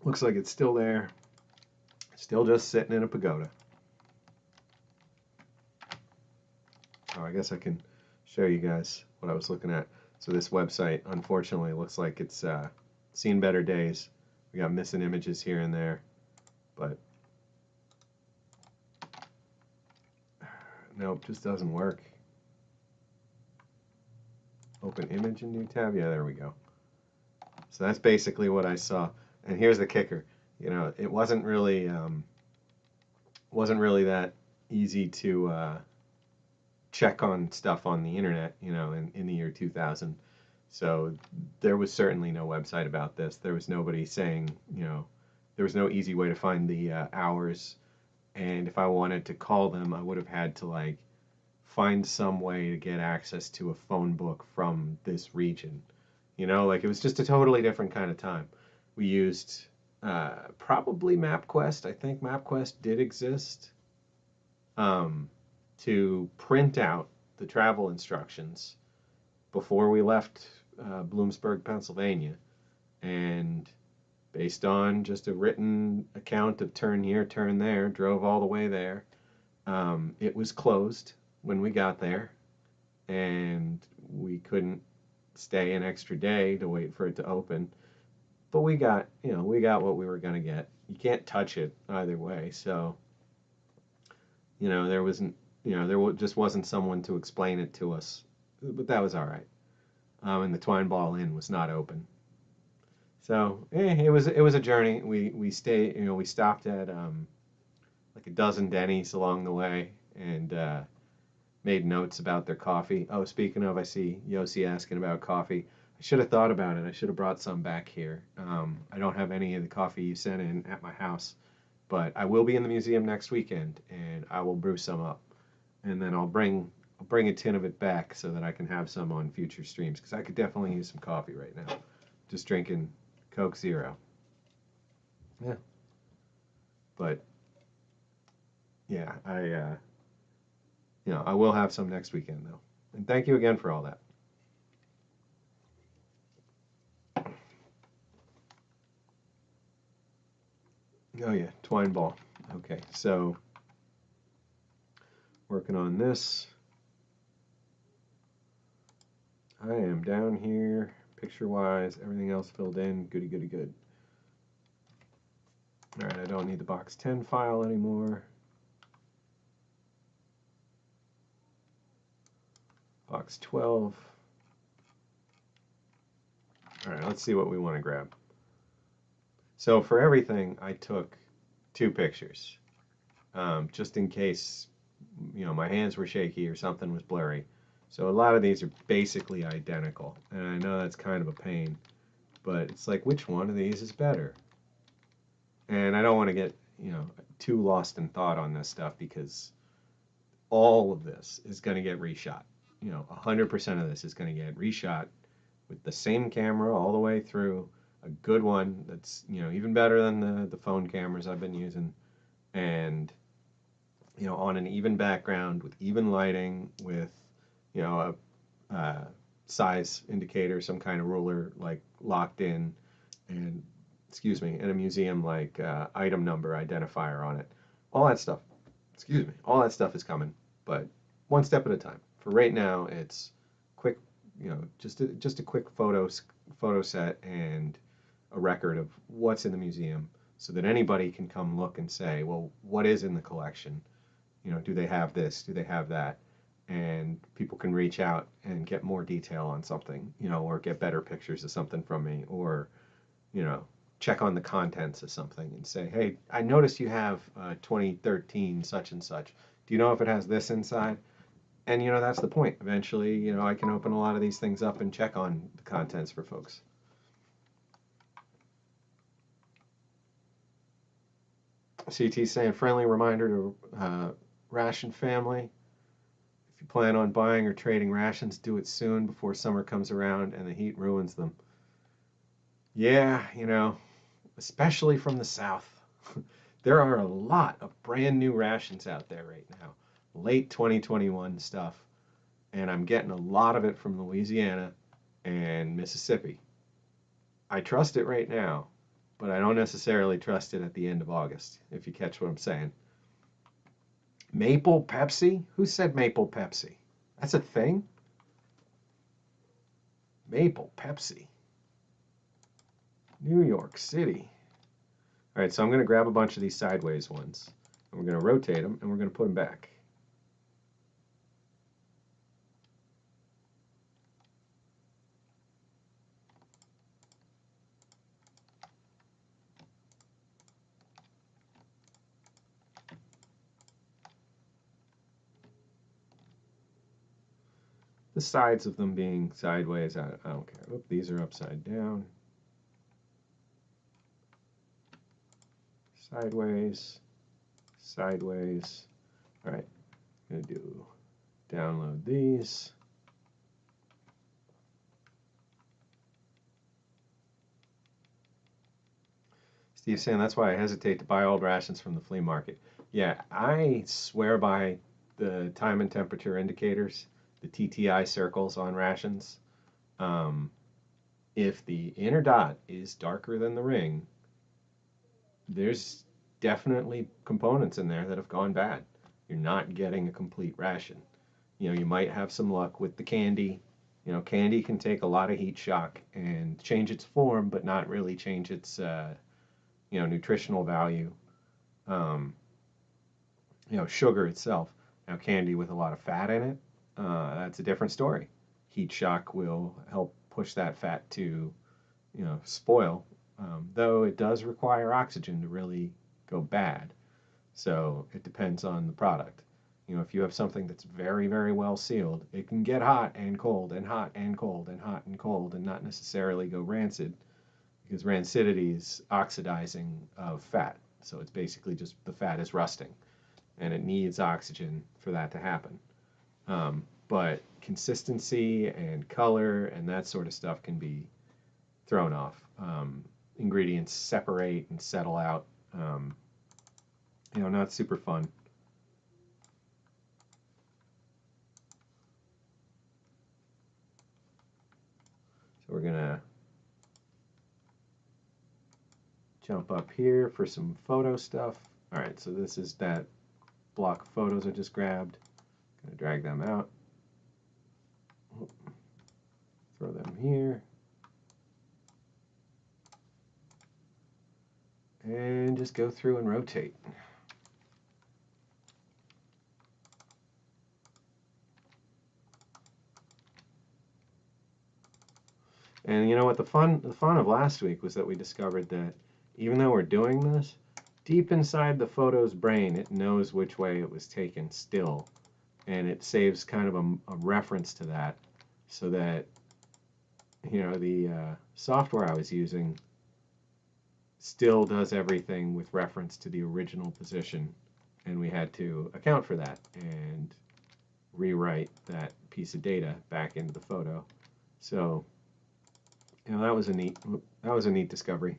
Looks like it's still there, still just sitting in a pagoda. Oh, I guess I can show you guys what I was looking at. So this website, unfortunately, looks like it's seen better days. We got missing images here and there, but nope, just doesn't work. Open image in new tab. Yeah, there we go. So that's basically what I saw. And here's the kicker. You know, it wasn't really that easy to check on stuff on the internet, you know, in the year 2000. So there was certainly no website about this. There was nobody saying, you know, there was no easy way to find the hours. And if I wanted to call them, I would have had to like find some way to get access to a phone book from this region. You know, like it was just a totally different kind of time. We used probably MapQuest. I think MapQuest did exist, um, to print out the travel instructions before we left Bloomsburg, Pennsylvania. And based on just a written account of turn here, turn there, drove all the way there. It was closed when we got there, and we couldn't stay an extra day to wait for it to open. But we got, you know, we got what we were gonna get. You can't touch it either way, so you know there wasn't, you know, just wasn't someone to explain it to us. But that was all right. And the Twine Ball Inn was not open, so it was a journey. We stayed, you know, we stopped at like a dozen Denny's along the way, and made notes about their coffee. Oh, speaking of, I see Yossi asking about coffee. I should have thought about it. I should have brought some back here. I don't have any of the coffee you sent in at my house, but I will be in the museum next weekend, and I will brew some up, and then I'll bring a tin of it back so that I can have some on future streams because I could definitely use some coffee right now. Just drinking Coke Zero. Yeah, but yeah, you know, I will have some next weekend though. And thank you again for all that. Oh yeah, twine ball. Okay, so working on this. I am down here, picture-wise, everything else filled in, goody goody good. All right, I don't need the box 10 file anymore. Box 12. All right, let's see what we want to grab. So for everything, I took 2 pictures, just in case, you know, my hands were shaky or something was blurry. So a lot of these are basically identical, and I know that's kind of a pain, but it's like, which one of these is better? And I don't want to get, you know, too lost in thought on this stuff because all of this is going to get reshot. You know, 100% of this is going to get reshot with the same camera all the way through, a good one that's, you know, even better than the phone cameras I've been using, and you know, on an even background with even lighting, with, you know, a size indicator, some kind of ruler like locked in, and excuse me, in a museum like item number identifier on it. All that stuff, excuse me, all that stuff is coming, but one step at a time. For right now, it's quick, you know, just a quick photo set and a record of what's in the museum, so that anybody can come look and say, well, what is in the collection? You know, do they have this? Do they have that? And people can reach out and get more detail on something, you know, or get better pictures of something from me, or, you know, check on the contents of something and say, hey, I noticed you have 2013 such and such. Do you know if it has this inside? And, you know, that's the point. Eventually, you know, I can open a lot of these things up and check on the contents for folks. CT saying, friendly reminder to Ration family. If you plan on buying or trading rations, do it soon before summer comes around and the heat ruins them. Yeah, you know, especially from the south. There are a lot of brand new rations out there right now, late 2021 stuff, and I'm getting a lot of it from Louisiana and Mississippi. I trust it right now, but I don't necessarily trust it at the end of August, if you catch what I'm saying. Maple Pepsi? Who said Maple Pepsi? That's a thing? Maple Pepsi. New York City. All right, so I'm going to grab a bunch of these sideways ones, and we're going to rotate them, and we're going to put them back. The sides of them being sideways, I don't care. Oop, these are upside down. Sideways, sideways. All right, I'm gonna download these. Steve's saying that's why I hesitate to buy old rations from the flea market. Yeah, I swear by the time and temperature indicators, the TTI circles on rations. If the inner dot is darker than the ring, there's definitely components in there that have gone bad. You're not getting a complete ration. You know, you might have some luck with the candy. You know, candy can take a lot of heat shock and change its form, but not really change its, nutritional value. Um, sugar itself. Now, candy with a lot of fat in it, that's a different story. Heat shock will help push that fat to, spoil, though it does require oxygen to really go bad. So it depends on the product. You know, if you have something that's very, very well sealed, it can get hot and cold and hot and cold and hot and cold and not necessarily go rancid because rancidity is oxidizing of fat. So it's basically just the fat is rusting and it needs oxygen for that to happen. But consistency and color and that sort of stuff can be thrown off. Ingredients separate and settle out. Not super fun. So we're gonna jump up here for some photo stuff. All right, so this is that block of photos I just grabbed. Gonna drag them out. Throw them here. And just go through and rotate. And you know what, the fun of last week was that we discovered that even though we're doing this, deep inside the photo's brain, it knows which way it was taken still. And it saves kind of a reference to that so that, the software I was using still does everything with reference to the original position. And we had to account for that and rewrite that piece of data back into the photo. So, that was a neat discovery.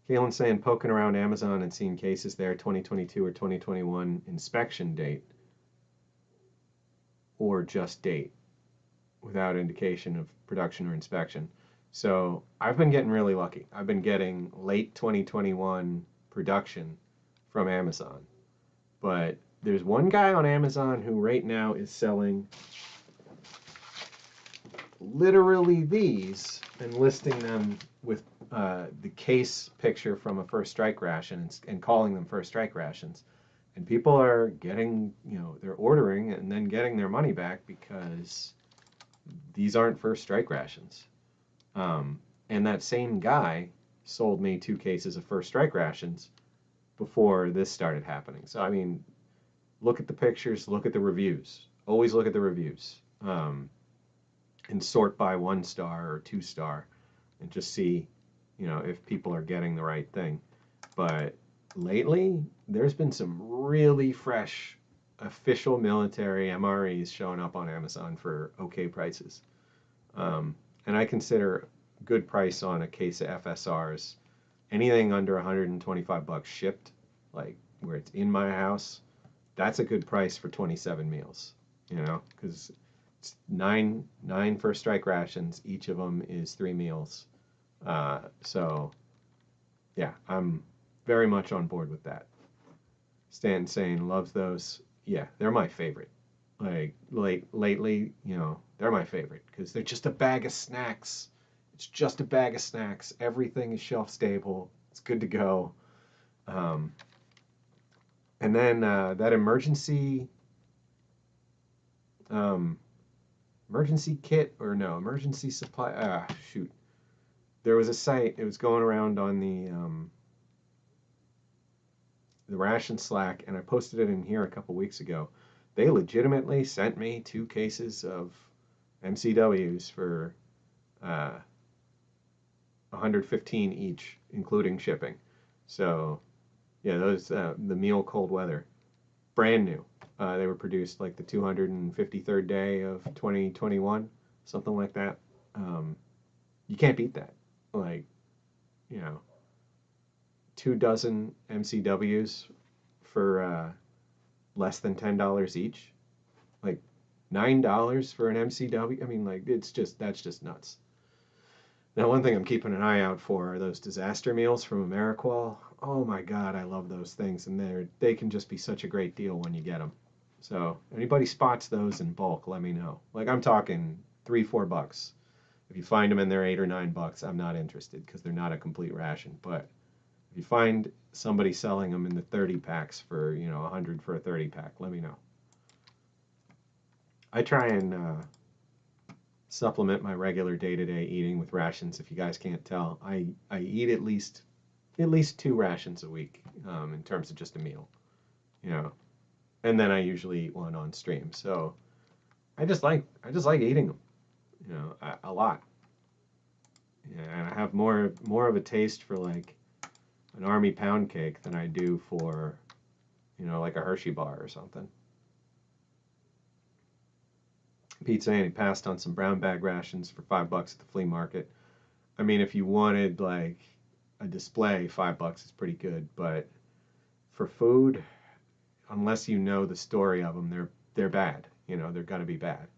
Kalen's saying poking around Amazon and seeing cases there, 2022 or 2021 inspection date, or just date, without indication of production or inspection. So I've been getting really lucky. I've been getting late 2021 production from Amazon. But there's one guy on Amazon who right now is selling literally these and listing them with the case picture from a first strike ration and calling them first strike rations. And people are getting, they're ordering and then getting their money back because these aren't first strike rations. And that same guy sold me 2 cases of first strike rations before this started happening. So, I mean, look at the pictures, look at the reviews. Always look at the reviews. And sort by 1 star or 2 star and just see, if people are getting the right thing. But lately, there's been some really fresh official military MREs showing up on Amazon for okay prices. And I consider good price on a case of FSRs anything under 125 bucks shipped, like where it's in my house, that's a good price for 27 meals, because it's nine first strike rations. Each of them is 3 meals. So yeah, I'm very much on board with that. Stanton saying loves those. Yeah, they're my favorite. Like lately, they're my favorite because they're just a bag of snacks. It's just a bag of snacks. Everything is shelf stable. It's good to go. Um, and then that um, emergency kit, or no, emergency supply. Shoot. There was a site. It was going around on the ration Slack, and I posted it in here a couple weeks ago. They legitimately sent me 2 cases of MCWs for 115 each, including shipping. So yeah, those the meal cold weather, brand new. They were produced like the 253rd day of 2021, something like that. You can't beat that. Like, you know, 2 dozen MCWs for less than $10 each. Like $9 for an MCW. I mean, like that's just nuts. Now, one thing I'm keeping an eye out for are those disaster meals from Ameriqual. Oh my God, I love those things, and they can just be such a great deal when you get them. So, anybody spots those in bulk, let me know. Like I'm talking $3-4. If you find them and they're $8 or $9, I'm not interested because they're not a complete ration. But if you find somebody selling them in the 30 packs for 100 for a 30 pack, let me know. I try and supplement my regular day-to-day eating with rations. If you guys can't tell, I eat at least 2 rations a week in terms of just a meal, you know, and then I usually eat one on stream. So I just like eating them, a lot. Yeah, and I have more of a taste for like an army pound cake than I do for like a Hershey bar or something. Pete saying he passed on some brown bag rations for $5 at the flea market. I mean, if you wanted like a display, $5 is pretty good, but for food, unless you know the story of them, they're bad. They're gonna be bad.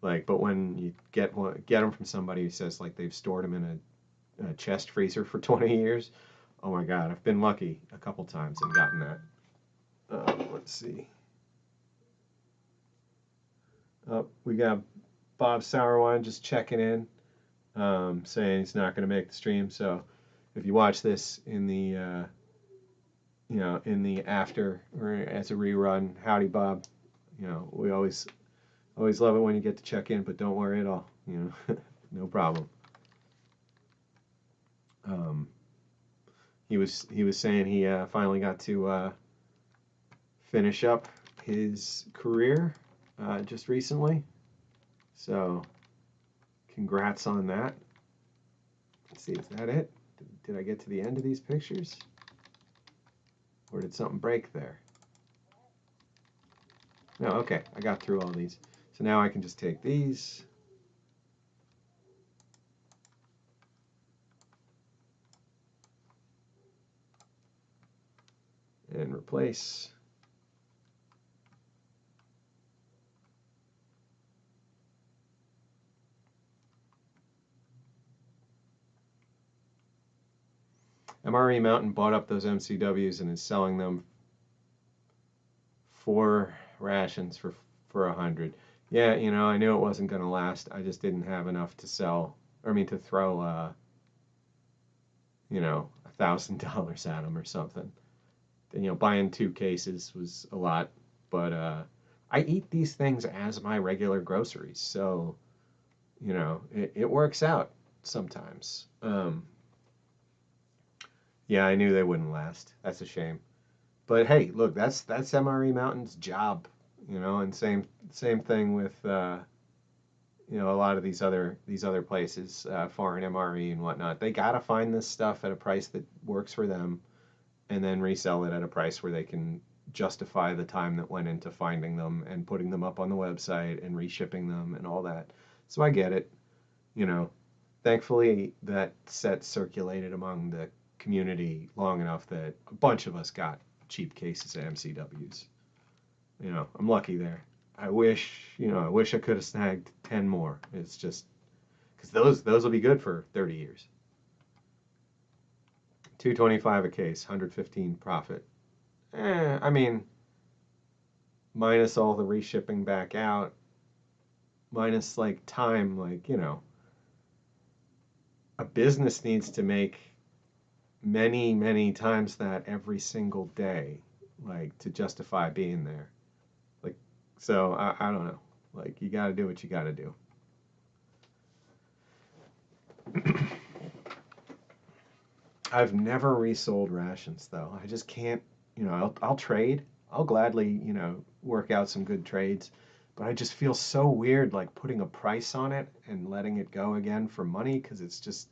Like, but when you get them from somebody who says like they've stored them in a chest freezer for 20 years, oh my God, I've been lucky a couple times and gotten that. Let's see. Oh, we got Bob Sourwine just checking in, saying he's not going to make the stream. So if you watch this in the in the after or as a rerun, howdy Bob. We always love it when you get to check in, but don't worry at all. No problem. He was saying he finally got to finish up his career just recently. So congrats on that. Let's see, is that it? Did I get to the end of these pictures? Or did something break there? No, okay, I got through all these. So now I can just take these. And replace. MRE Mountain bought up those MCWs and is selling them 4 rations for 100. Yeah, I knew it wasn't going to last. I just didn't have enough to sell, or I mean to throw, $1,000 at them or something. Buying 2 cases was a lot, but I eat these things as my regular groceries, so it works out sometimes. Yeah, I knew they wouldn't last. That's a shame. But hey, look, that's MRE Mountain's job, and same thing with a lot of these other places, foreign MRE and whatnot. They gotta find this stuff at a price that works for them, and then resell it at a price where they can justify the time that went into finding them and putting them up on the website and reshipping them and all that. So I get it. Thankfully that set circulated among the community long enough that a bunch of us got cheap cases of MCWs. You know, I'm lucky there. I wish I could have snagged 10 more. It's just because those will be good for 30 years. $225 a case, 115 profit. I mean, minus all the reshipping back out, minus like time, like, you know, a business needs to make many, many times that every single day, like, to justify being there. Like, so I don't know. Like, you got to do what you got to do. I've never resold rations though. I just can't, you know, I'll trade. I'll gladly, you know, work out some good trades, but I just feel so weird like putting a price on it and letting it go again for money, because it's just,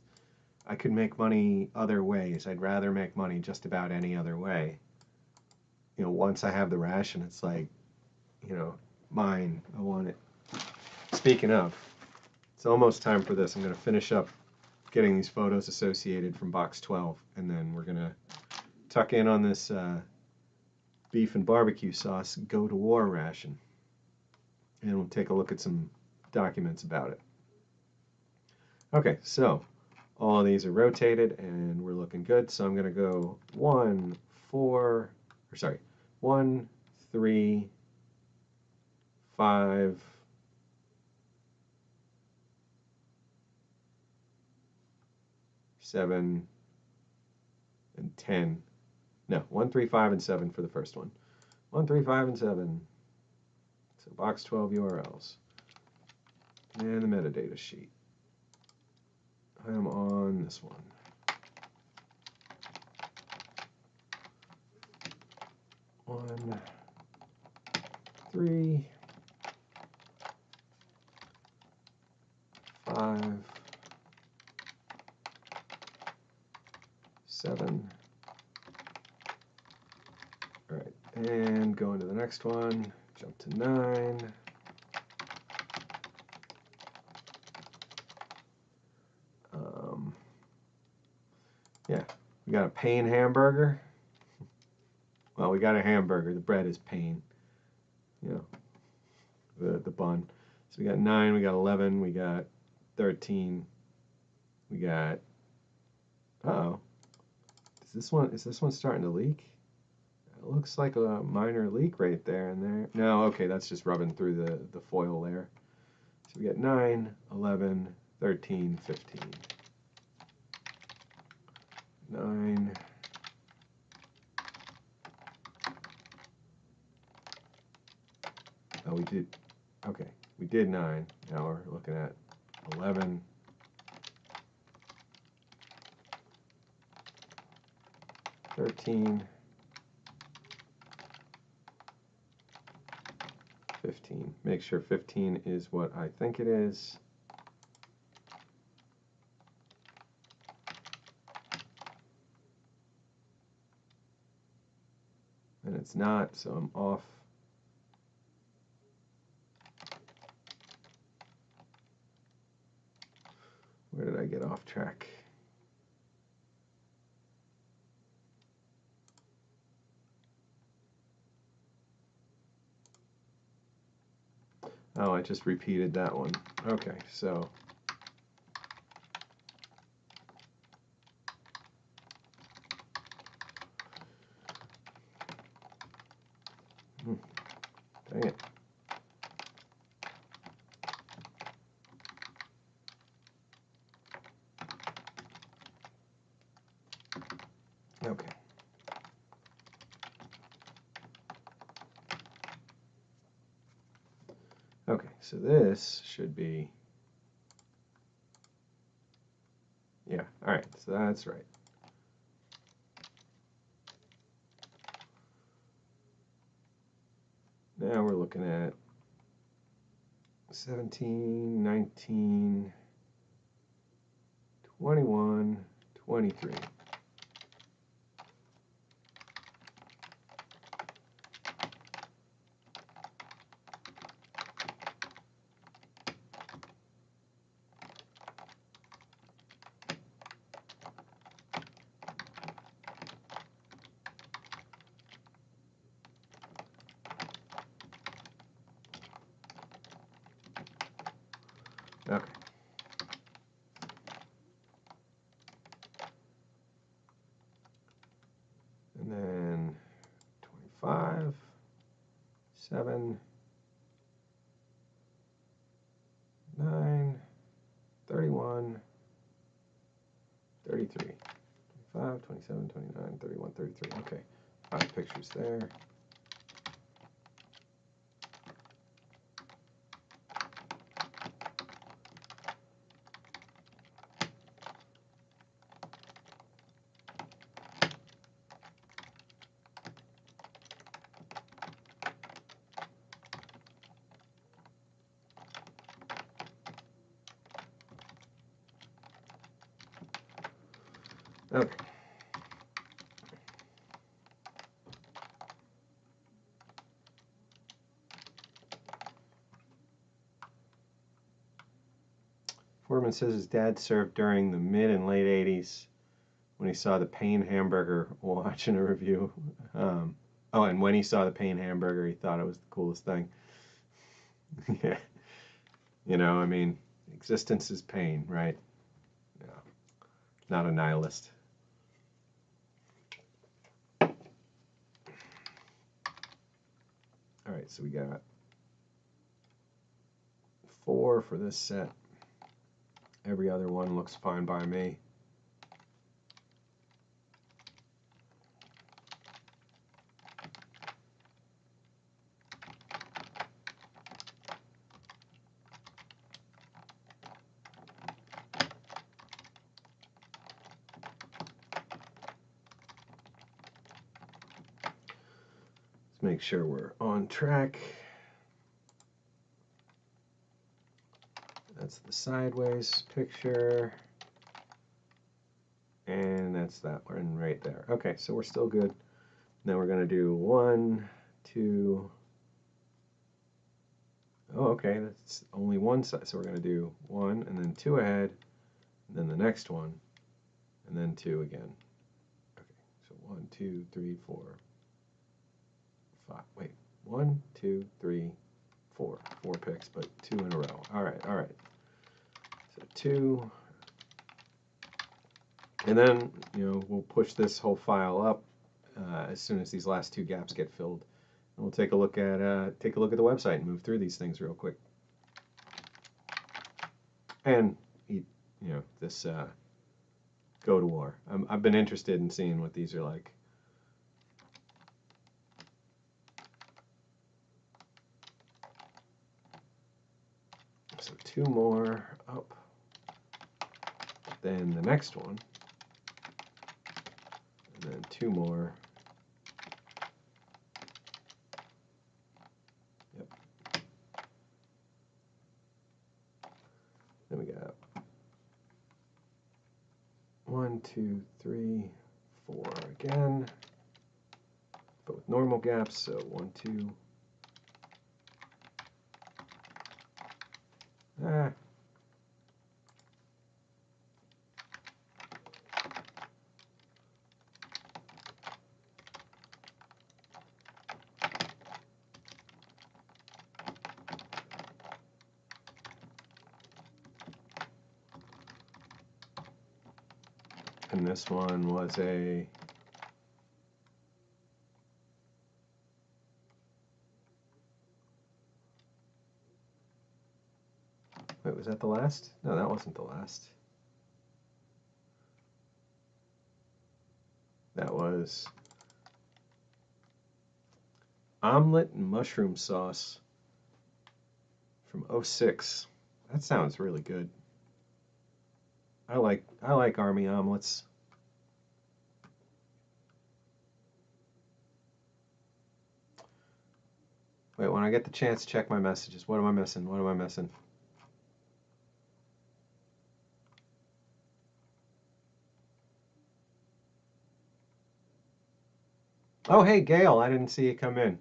I could make money other ways. I'd rather make money just about any other way. You know, once I have the ration, it's like, you know, mine. I want it. Speaking of, it's almost time for this. I'm going to finish up getting these photos associated from box 12, and then we're going to tuck in on this beef and barbecue sauce Go-To-War Ration, and we'll take a look at some documents about it. Okay, so all of these are rotated and we're looking good, so I'm going to go 1, 3, 5, 7, and 10. No, 1, 3, 5, and 7 for the first one. 1, 3, 5, and 7. So box 12 URLs. And the metadata sheet. I'm on this one. 1, 3, 5, 7. All right, and go into the next one. Jump to 9. Yeah, we got a Pain hamburger. Well, we got a hamburger. The bread is Pain. You know, the bun. So we got 9, we got 11, we got 13, we got. Uh-oh. Is this one starting to leak? It looks like a minor leak right there and there. No, okay, that's just rubbing through the foil there. So we got 9, 11, 13, 15. 9. Oh, we did. Okay, we did 9. Now we're looking at 11. 13. 15. Make sure 15 is what I think it is. And it's not, so I'm off. Where did I get off track? Oh, I just repeated that one. Okay, so dang it. Okay. Okay, so this should be, yeah, all right, so that's right. Now we're looking at 17, 19, 21, 23. 7, 9, 31, 33, 25, 27, 29, 31, 33. Okay, 5 pictures there. Okay. Foreman says his dad served during the mid and late 80s when he saw the Pain hamburger watching a review. Oh, and when he saw the Pain hamburger, he thought it was the coolest thing. Yeah. You know, I mean, existence is pain, right? Yeah. Not a nihilist. All right, so we got 4 for this set. Every other one looks fine by me. Let's make sure we're on track. That's the sideways picture. And that's that one right there. Okay, so we're still good. Now we're going to do 1, 2. Oh, okay, that's only one side. So we're going to do 1 and then 2 ahead, and then the next one, and then 2 again. Okay, so 1, 2, 3, 4, 5. Wait, 1, 2, 3, 4. 4 picks, but 2 in a row. All right, all right. So 2. And then, you know, we'll push this whole file up as soon as these last 2 gaps get filled. And we'll take a look at the website and move through these things real quick. And you know, this Go-To-War. I've been interested in seeing what these are like. So 2 more up. Then the next one. And then 2 more. Yep. Then we got 1, 2, 3, 4 again. But with normal gaps, so 1, 2. Ah. And this one was a wait, was that the last? No, that wasn't the last. That was omelet and mushroom sauce from 06. That sounds really good. I like Army omelets. Wait, when I get the chance, check my messages. What am I missing? What am I missing? Oh, hey, Gail, I didn't see you come in.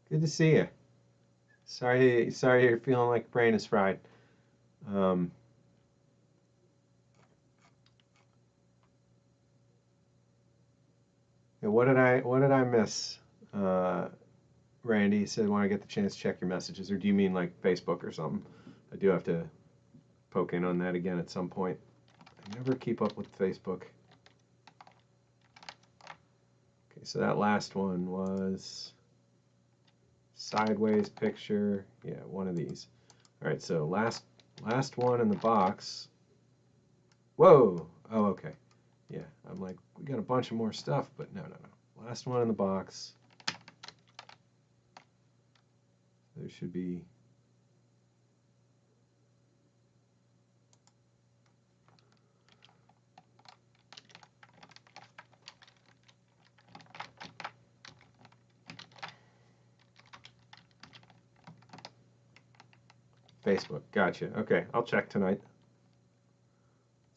Good to see you. Sorry you're feeling like brain is fried. Yeah, what did I miss? Randy said when I get the chance, check your messages. Or do you mean like Facebook or something? I do have to poke in on that again at some point. I never keep up with Facebook. Okay, so that last one was sideways picture. Yeah, one of these. All right, so last one in the box. Whoa! Oh, okay. Yeah, I'm like, we got a bunch of more stuff, but no. Last one in the box. There should be. Facebook, gotcha. Okay, I'll check tonight.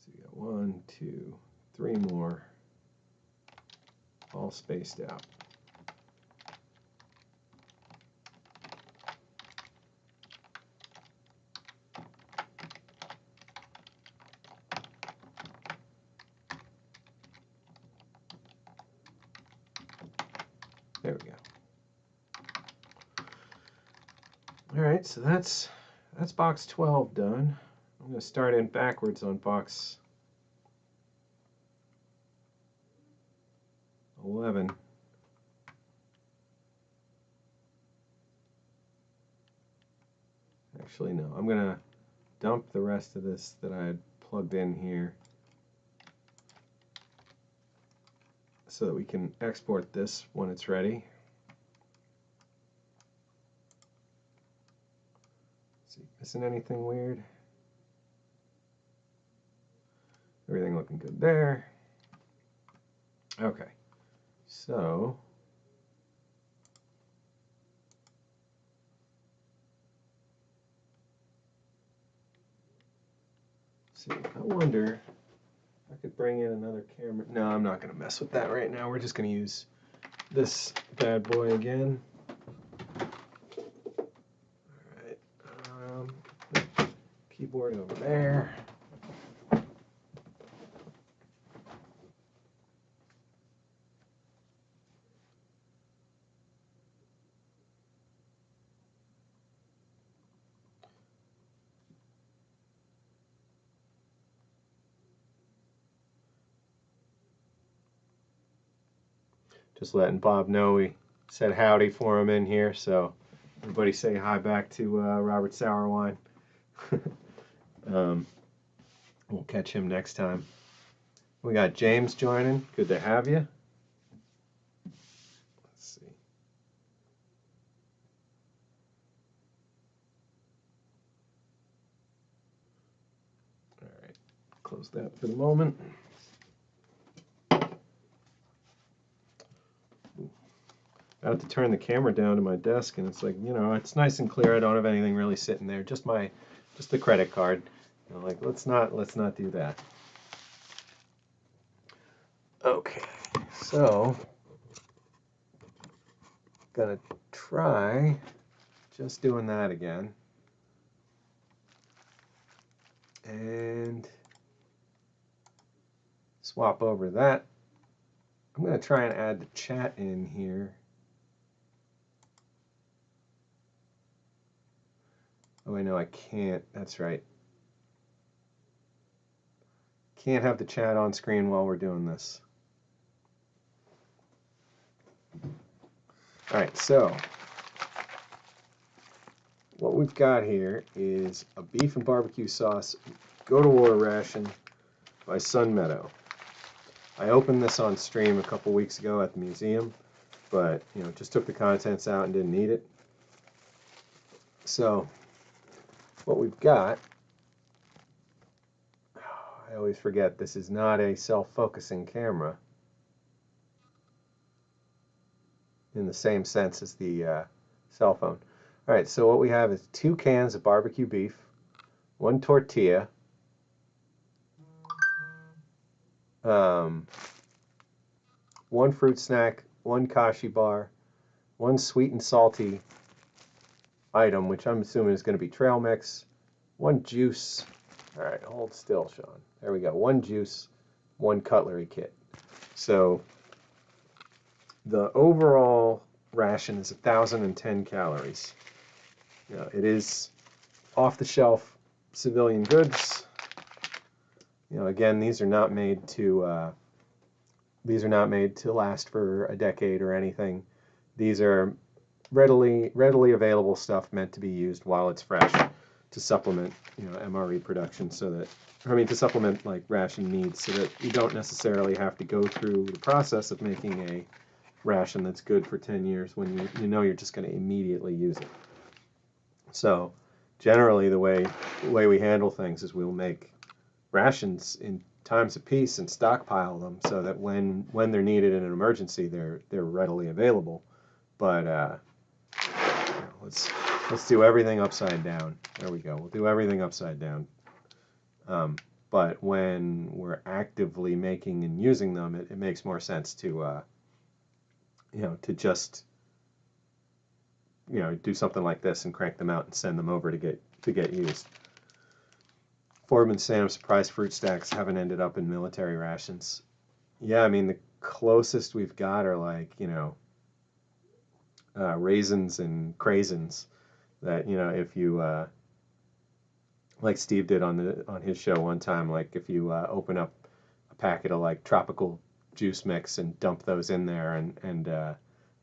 So we got 1, 2, 3 more, all spaced out. There we go. All right, so that's box 12 done. I'm going to start in backwards on box 11. Actually, no. I'm going to dump the rest of this that I had plugged in here so that we can export this when it's ready. See, missing anything weird? Everything looking good there. Okay, so see, I wonder if I could bring in another camera. No, I'm not going to mess with that right now. We're just going to use this bad boy again. All right, keyboard over there. Just letting Bob know we said howdy for him in here, so everybody say hi back to Robert Sourwine. We'll catch him next time. We got James joining. Good to have you. Let's see. All right, close that for the moment. I have to turn the camera down to my desk, and it's like, you know, it's nice and clear. I don't have anything really sitting there, just the credit card. You know, like, let's not do that. Okay, so gonna try just doing that again, and swap over that. I'm gonna try and add the chat in here. Oh, I know I can't. That's right. Can't have the chat on screen while we're doing this. All right, so what we've got here is a beef and barbecue sauce Go-To-War Ration by Sun Meadow. I opened this on stream a couple weeks ago at the museum, but you know, just took the contents out and didn't eat it. So what we've got, I always forget, this is not a self-focusing camera in the same sense as the cell phone. All right, so what we have is 2 cans of barbecue beef, 1 tortilla, 1 fruit snack, 1 Kashi bar, 1 sweet and salty item, which I'm assuming is going to be trail mix, 1 juice. All right, hold still, Sean. There we go. 1 juice, 1 cutlery kit. So the overall ration is 1,010 calories. You know, it is off-the-shelf civilian goods. You know, again, these are not made to last for a decade or anything. These are readily available stuff meant to be used while it's fresh to supplement, MRE production, so that, I mean, to supplement like ration needs, so that you don't necessarily have to go through the process of making a ration that's good for 10 years when you know you're just going to immediately use it. So generally the way we handle things is we'll make rations in times of peace and stockpile them so that when they're needed in an emergency, they're readily available. But let's do everything upside down. There we go. We'll do everything upside down. But when we're actively making and using them, it makes more sense to to just do something like this and crank them out and send them over to get used. Foreman Sam surprise fruit stacks haven't ended up in military rations. Yeah, I mean the closest we've got are like raisins and craisins that if you like Steve did on his show one time, like if you open up a packet of like tropical juice mix and dump those in there and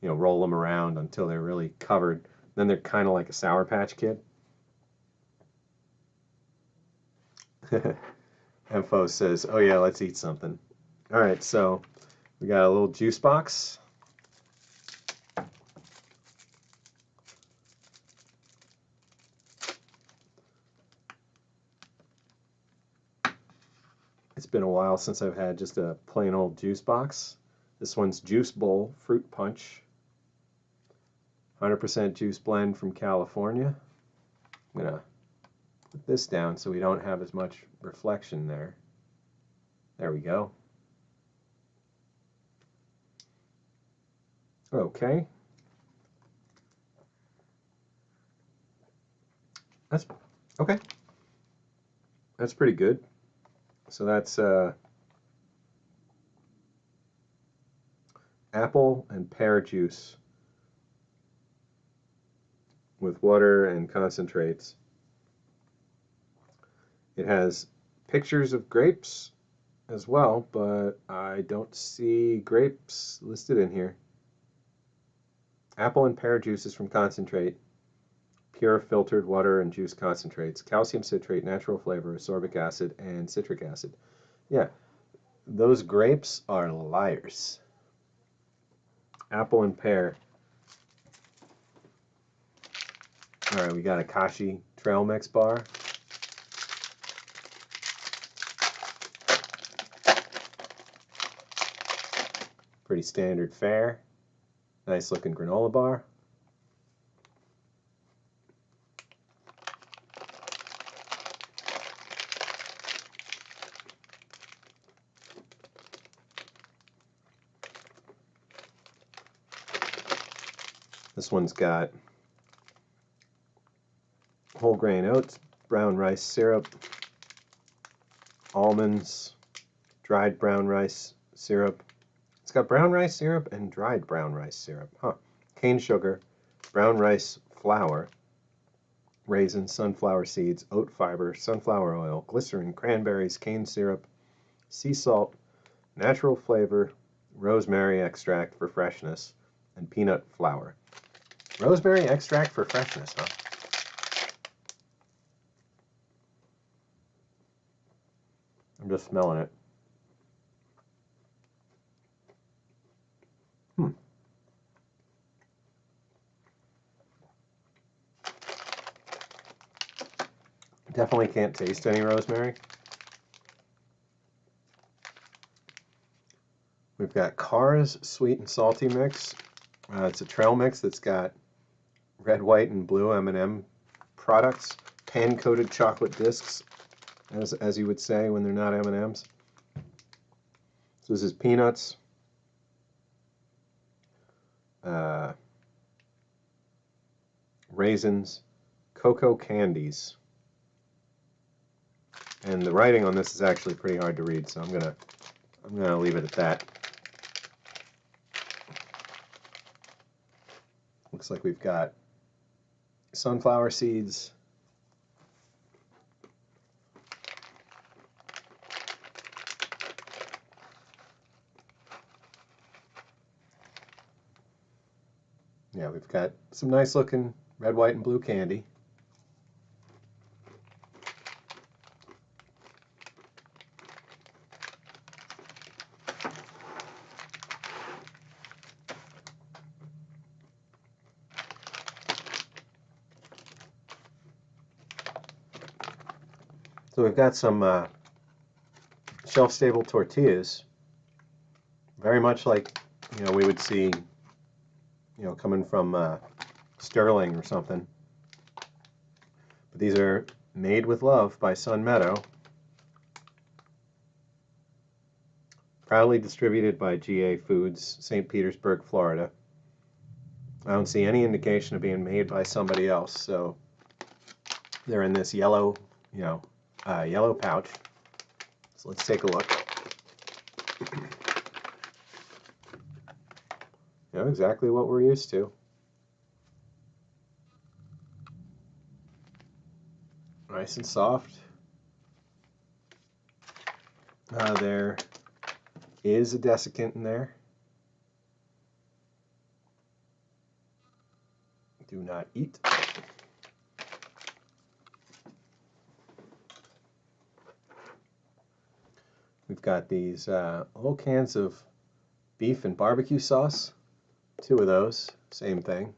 roll them around until they're really covered, then they're kind of like a Sour Patch Kid. Enfo says, oh yeah, let's eat something. All right, so we got a little juice box. It's been a while since I've had just a plain old juice box. This one's Juice Bowl Fruit Punch. 100% juice blend from California. I'm going to put this down so we don't have as much reflection there. There we go. Okay. That's okay. That's pretty good. So that's apple and pear juice with water and concentrates. It has pictures of grapes as well, but I don't see grapes listed in here. Apple and pear juices from concentrate, pure filtered water and juice concentrates, calcium citrate, natural flavor, ascorbic acid, and citric acid. Yeah, those grapes are liars. Apple and pear. All right, we got Akashi Trail Mix Bar. Pretty standard fare. Nice looking granola bar. This one's got whole grain oats, brown rice syrup, almonds, dried brown rice syrup. It's got brown rice syrup and dried brown rice syrup. Cane sugar, brown rice flour, raisins, sunflower seeds, oat fiber, sunflower oil, glycerin, cranberries, cane syrup, sea salt, natural flavor, rosemary extract for freshness, and peanut flour. Rosemary extract for freshness, huh? I'm just smelling it. Definitely can't taste any rosemary. We've got Carr's Sweet and Salty Mix. It's a trail mix that's got red, white, and blue M&M products, pan-coated chocolate discs, as you would say when they're not M&Ms. So this is peanuts, raisins, cocoa candies. And the writing on this is actually pretty hard to read, so I'm gonna leave it at that. Looks like we've got sunflower seeds, Yeah, we've got some nice looking red, white, and blue candy. So we've got some shelf-stable tortillas, very much like, you know, we would see, you know, coming from Sterling or something. But these are made with love by Sun Meadow, proudly distributed by GA Foods, St. Petersburg, Florida. I don't see any indication of being made by somebody else, so they're in this yellow, yellow pouch. So let's take a look. You know, exactly what we're used to. Nice and soft. There is a desiccant in there. Do not eat. We've got these little cans of beef and barbecue sauce. 2 of those, same thing.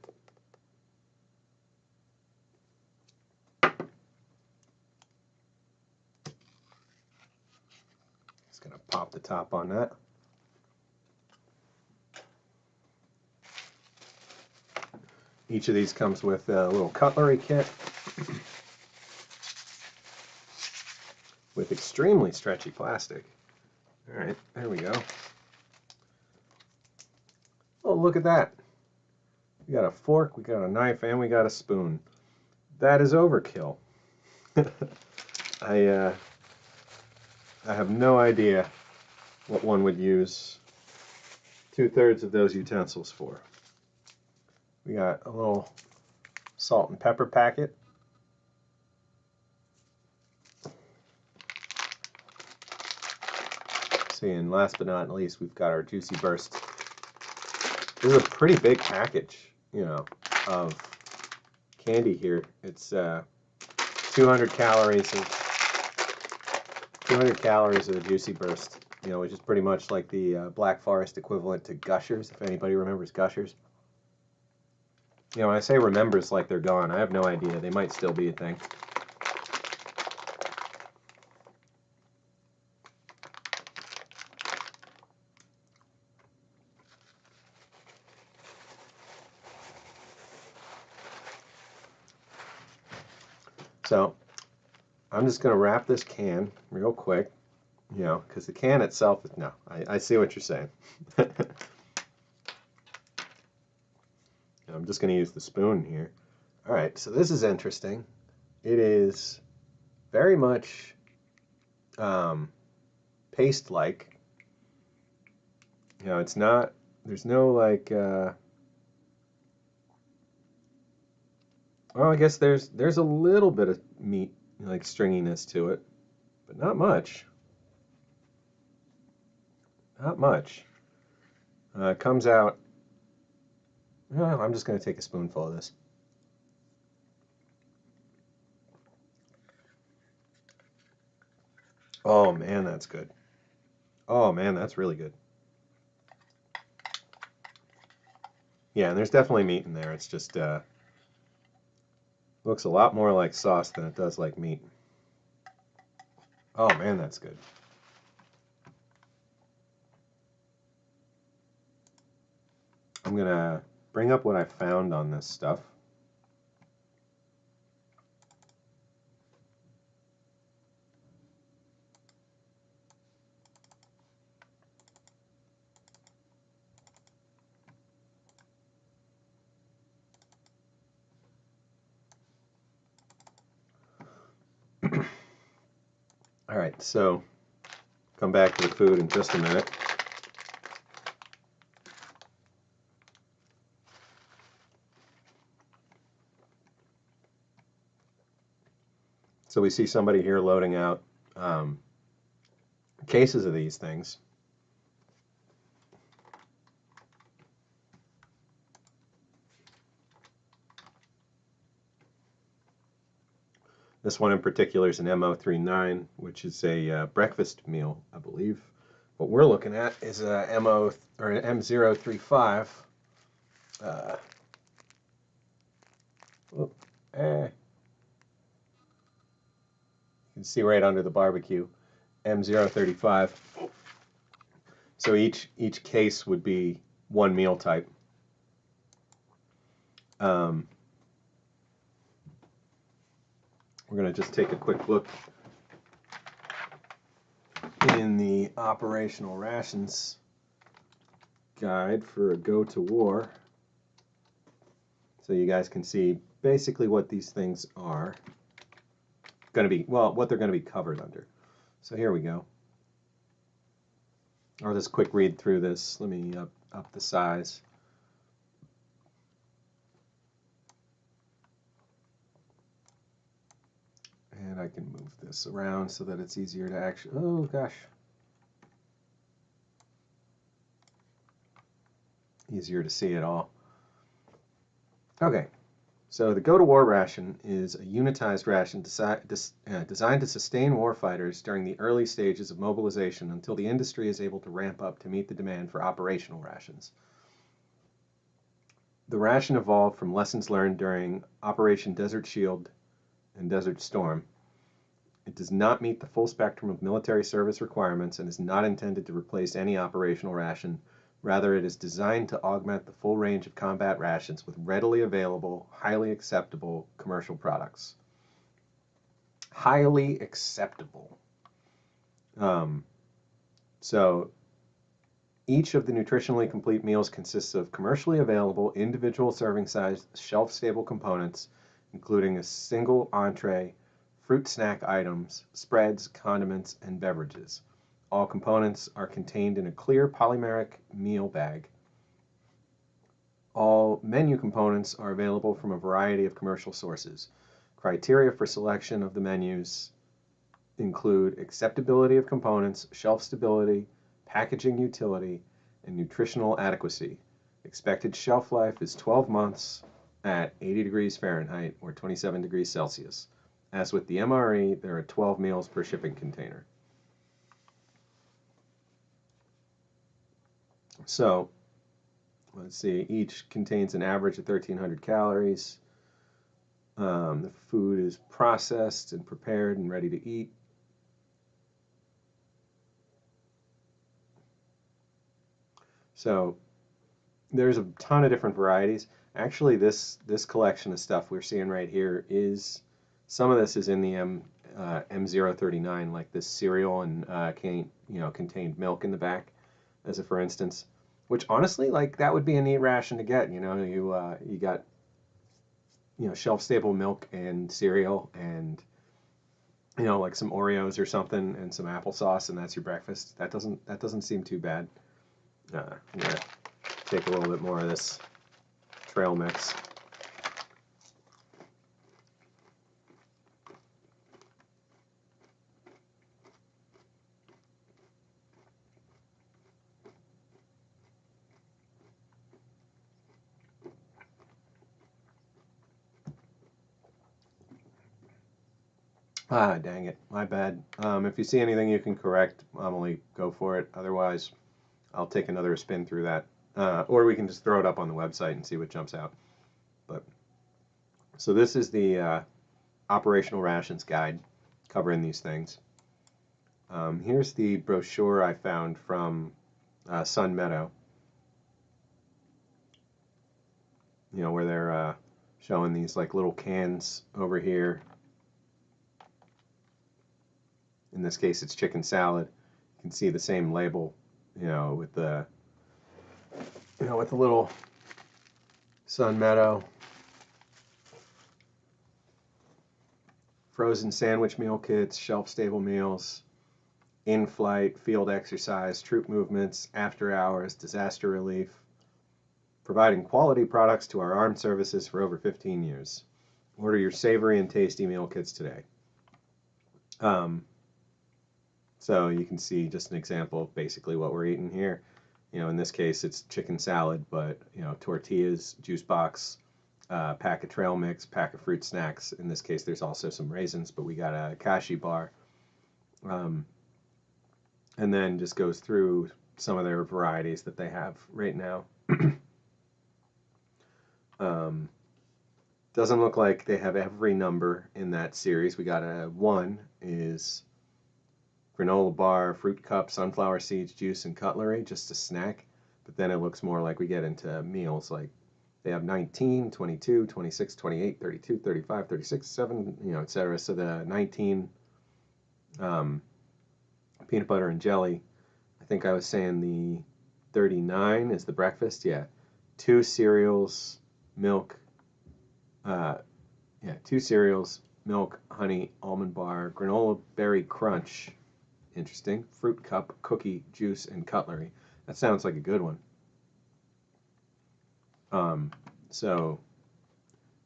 Just gonna pop the top on that. Each of these comes with a little cutlery kit with extremely stretchy plastic. All right, there we go. Oh, look at that. We got a fork, we got a knife, and we got a spoon. That is overkill. I have no idea what one would use 2/3 of those utensils for. We got a little salt and pepper packet. See, and last but not least, we've got our Juicy Burst. This is a pretty big package, you know, of candy here. It's 200 calories of the Juicy Burst, you know, which is pretty much like the Black Forest equivalent to Gushers, if anybody remembers Gushers. You know, when I say remembers like they're gone, I have no idea. They might still be a thing. So I'm just going to wrap this can real quick, you know, because the can itself is, no, I see what you're saying. I'm just going to use the spoon here. All right, so this is interesting. It is very much paste-like. You know, it's not, there's no like, well, I guess there's a little bit of meat, like stringiness to it, but not much. Not much. It comes out, well, I'm just going to take a spoonful of this. Oh man, that's good. Oh man, that's really good. Yeah, and there's definitely meat in there. It's just looks a lot more like sauce than it does like meat. Oh man, that's good. I'm gonna bring up what I found on this stuff. All right, so come back to the food in just a minute. So we see somebody here loading out cases of these things. This one in particular is an MO39, which is a breakfast meal, I believe. What we're looking at is a MO or an M035. You can see right under the barbecue, M035. So each case would be one meal type. We're going to just take a quick look in the operational rations guide for a Go-To-War, so you guys can see basically what these things are going to be, well, what they're going to be covered under. So here we go. I'll just quick read through this. Let me up the size. And I can move this around so that it's easier to actually, oh gosh. Easier to see it all. Okay, so the Go-To-War ration is a unitized ration designed to sustain warfighters during the early stages of mobilization until the industry is able to ramp up to meet the demand for operational rations. The ration evolved from lessons learned during Operation Desert Shield and Desert Storm. It does not meet the full spectrum of military service requirements and is not intended to replace any operational ration. Rather, it is designed to augment the full range of combat rations with readily available, highly acceptable commercial products. Highly acceptable. So each of the nutritionally complete meals consists of commercially available, individual serving size, shelf-stable components, including a single entree, fruit snack items, spreads, condiments, and beverages. All components are contained in a clear polymeric meal bag. All menu components are available from a variety of commercial sources. Criteria for selection of the menus include acceptability of components, shelf stability, packaging utility, and nutritional adequacy. Expected shelf life is 12 months at 80 degrees Fahrenheit or 27 degrees Celsius. As with the MRE, there are 12 meals per shipping container. So, let's see, each contains an average of 1,300 calories. The food is processed and prepared and ready to eat. So, there's a ton of different varieties. Actually, this collection of stuff we're seeing right here is, some of this is in the M039, like this cereal and contained milk in the back, as a for instance. Which honestly, like, that would be a neat ration to get. You know, you got, shelf-stable milk and cereal and, like some Oreos or something and some applesauce, and that's your breakfast. That doesn't seem too bad. I'm gonna take a little bit more of this trail mix. Ah, dang it. My bad. If you see anything you can correct, Emily, go for it. Otherwise, I'll take another spin through that. Or we can just throw it up on the website and see what jumps out. So this is the operational rations guide covering these things. Here's the brochure I found from Sun Meadow. Where they're showing these like little cans over here. In this case, it's chicken salad. You can see the same label, with the, with the little Sun Meadow. Frozen sandwich meal kits, shelf-stable meals, in-flight, field exercise, troop movements, after hours, disaster relief, providing quality products to our armed services for over 15 years. Order your savory and tasty meal kits today. So you can see just an example of basically what we're eating here. In this case, it's chicken salad, but, tortillas, juice box, pack of trail mix, pack of fruit snacks. In this case, there's also some raisins, but we got a Akashi bar. And then just goes through some of their varieties that they have right now. Doesn't look like they have every number in that series. We got a 1 is granola bar, fruit cup, sunflower seeds, juice, and cutlery, just a snack. But then it looks more like we get into meals. Like they have 19, 22, 26, 28, 32, 35, 36, 7, etc. So the 19 peanut butter and jelly. I think I was saying the 39 is the breakfast. Yeah. 2 cereals, milk. 2 cereals, milk, honey, almond bar, granola berry crunch. Interesting. Fruit cup, cookie, juice, and cutlery. That sounds like a good one. So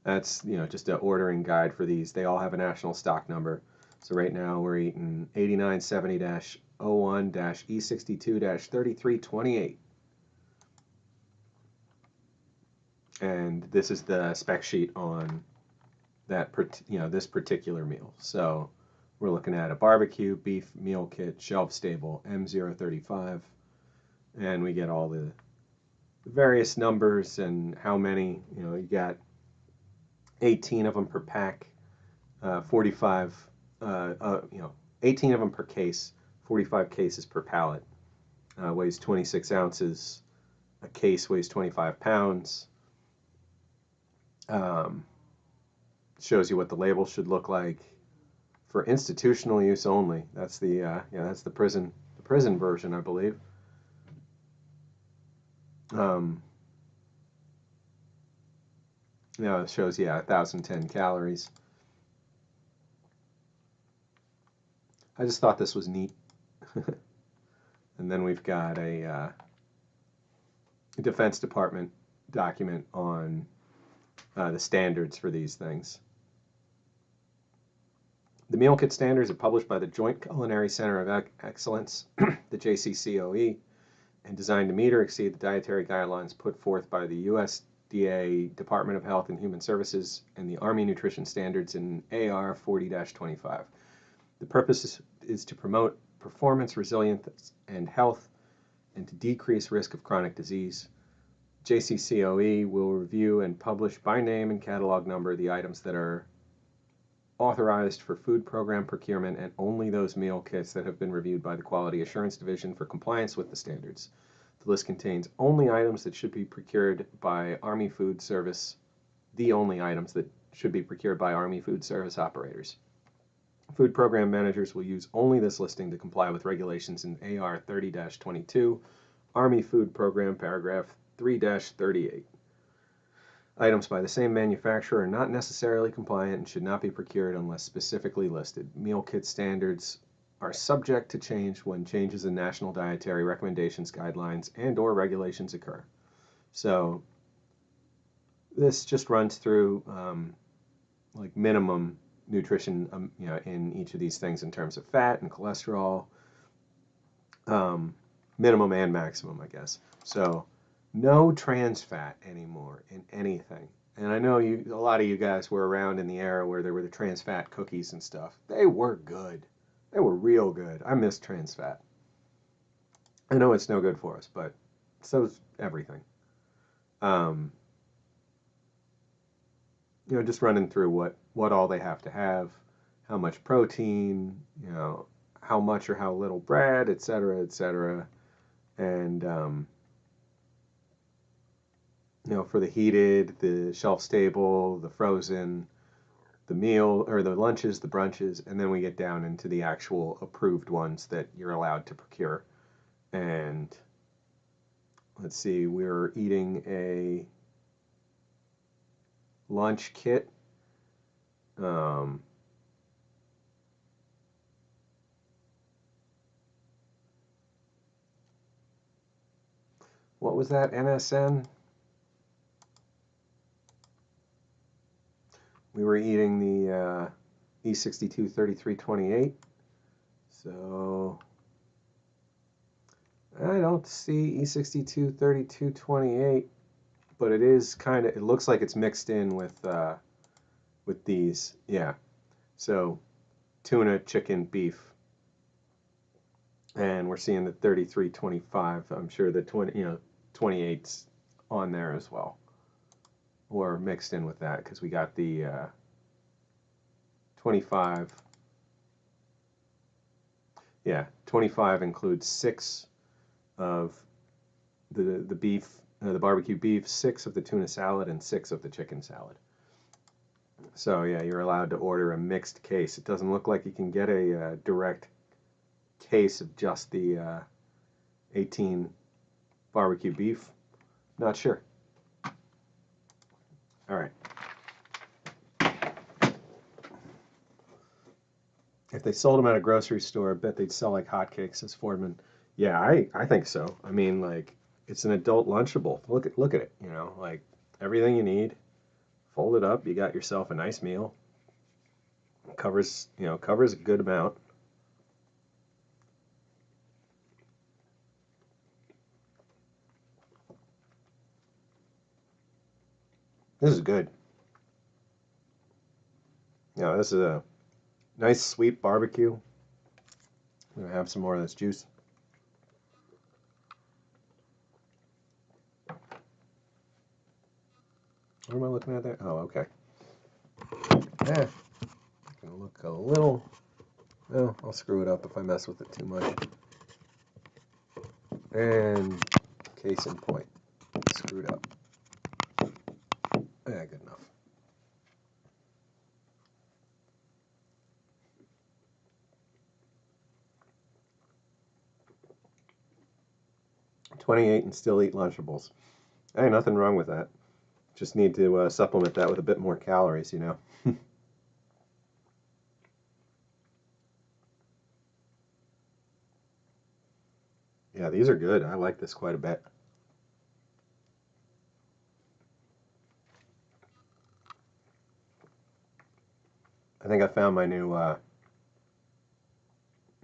that's, just an ordering guide for these. They all have a national stock number. So right now we're eating 8970-01-E62-3328. And this is the spec sheet on that, this particular meal. So we're looking at a barbecue beef meal kit, shelf stable, M035, and we get all the various numbers and how many. You got 18 of them per pack, 45, 18 of them per case, 45 cases per pallet. Weighs 26 ounces. A case weighs 25 pounds. Shows you what the label should look like for institutional use only. That's the that's the prison version, I believe. It shows 1,010 calories. I just thought this was neat. And then we've got a Defense Department document on the standards for these things. The meal kit standards are published by the Joint Culinary Center of Excellence, the JCCOE, and designed to meet or exceed the dietary guidelines put forth by the USDA Department of Health and Human Services and the Army Nutrition Standards in AR 40-25. The purpose is to promote performance, resilience, and health, and to decrease risk of chronic disease. JCCOE will review and publish by name and catalog number the items that are authorized for food program procurement, and only those meal kits that have been reviewed by the Quality Assurance Division for compliance with the standards. The list contains only items that should be procured by Army Food Service, the only items that should be procured by Army Food Service operators. Food program managers will use only this listing to comply with regulations in AR 30-22, Army Food Program, paragraph 3-38. Items by the same manufacturer are not necessarily compliant and should not be procured unless specifically listed. Meal kit standards are subject to change when changes in national dietary recommendations, guidelines, and/or regulations occur. So this just runs through like minimum nutrition, in each of these things in terms of fat and cholesterol, minimum and maximum, I guess. So no trans fat anymore in anything. And I know a lot of you guys were around in the era where there were the trans fat cookies and stuff. They were good. They were real good. I miss trans fat. I know it's no good for us, but so's everything. Just running through what all they have to have, how much protein, how much or how little bread, etc., etc. And for the heated, the shelf stable, the frozen, the meal or the lunches, the brunches, and then we get down into the actual approved ones that you're allowed to procure. And let's see, we're eating a lunch kit. What was that, MSN? We were eating the E62 3328. So I don't see E62 3228 but it is kind of, it looks like it's mixed in with these. Yeah. So tuna, chicken, beef. And we're seeing the 33.25. I'm sure the 28's on there as well, or mixed in with that, because we got the 25. Yeah, 25 includes 6 of the beef, the barbecue beef, 6 of the tuna salad, and 6 of the chicken salad. So yeah, you're allowed to order a mixed case. It doesn't look like you can get a direct case of just the 18 barbecue beef. Not sure. All right. If they sold them at a grocery store, I bet they'd sell like hotcakes, says Fordman. Yeah, I think so. I mean, like, it's an adult Lunchable. Look at it, you know, like everything you need. Fold it up, you got yourself a nice meal. Covers a good amount. This is good. Yeah, this is a nice sweet barbecue. I'm gonna have some more of this juice. What am I looking at there? Oh, okay. Yeah, gonna look a little. No, I'll screw it up if I mess with it too much. And case in point, screwed up. Yeah, good enough. $28 and still eat Lunchables. Hey, nothing wrong with that. Just need to supplement that with a bit more calories, you know. Yeah, these are good. I like this quite a bit. I think I found my new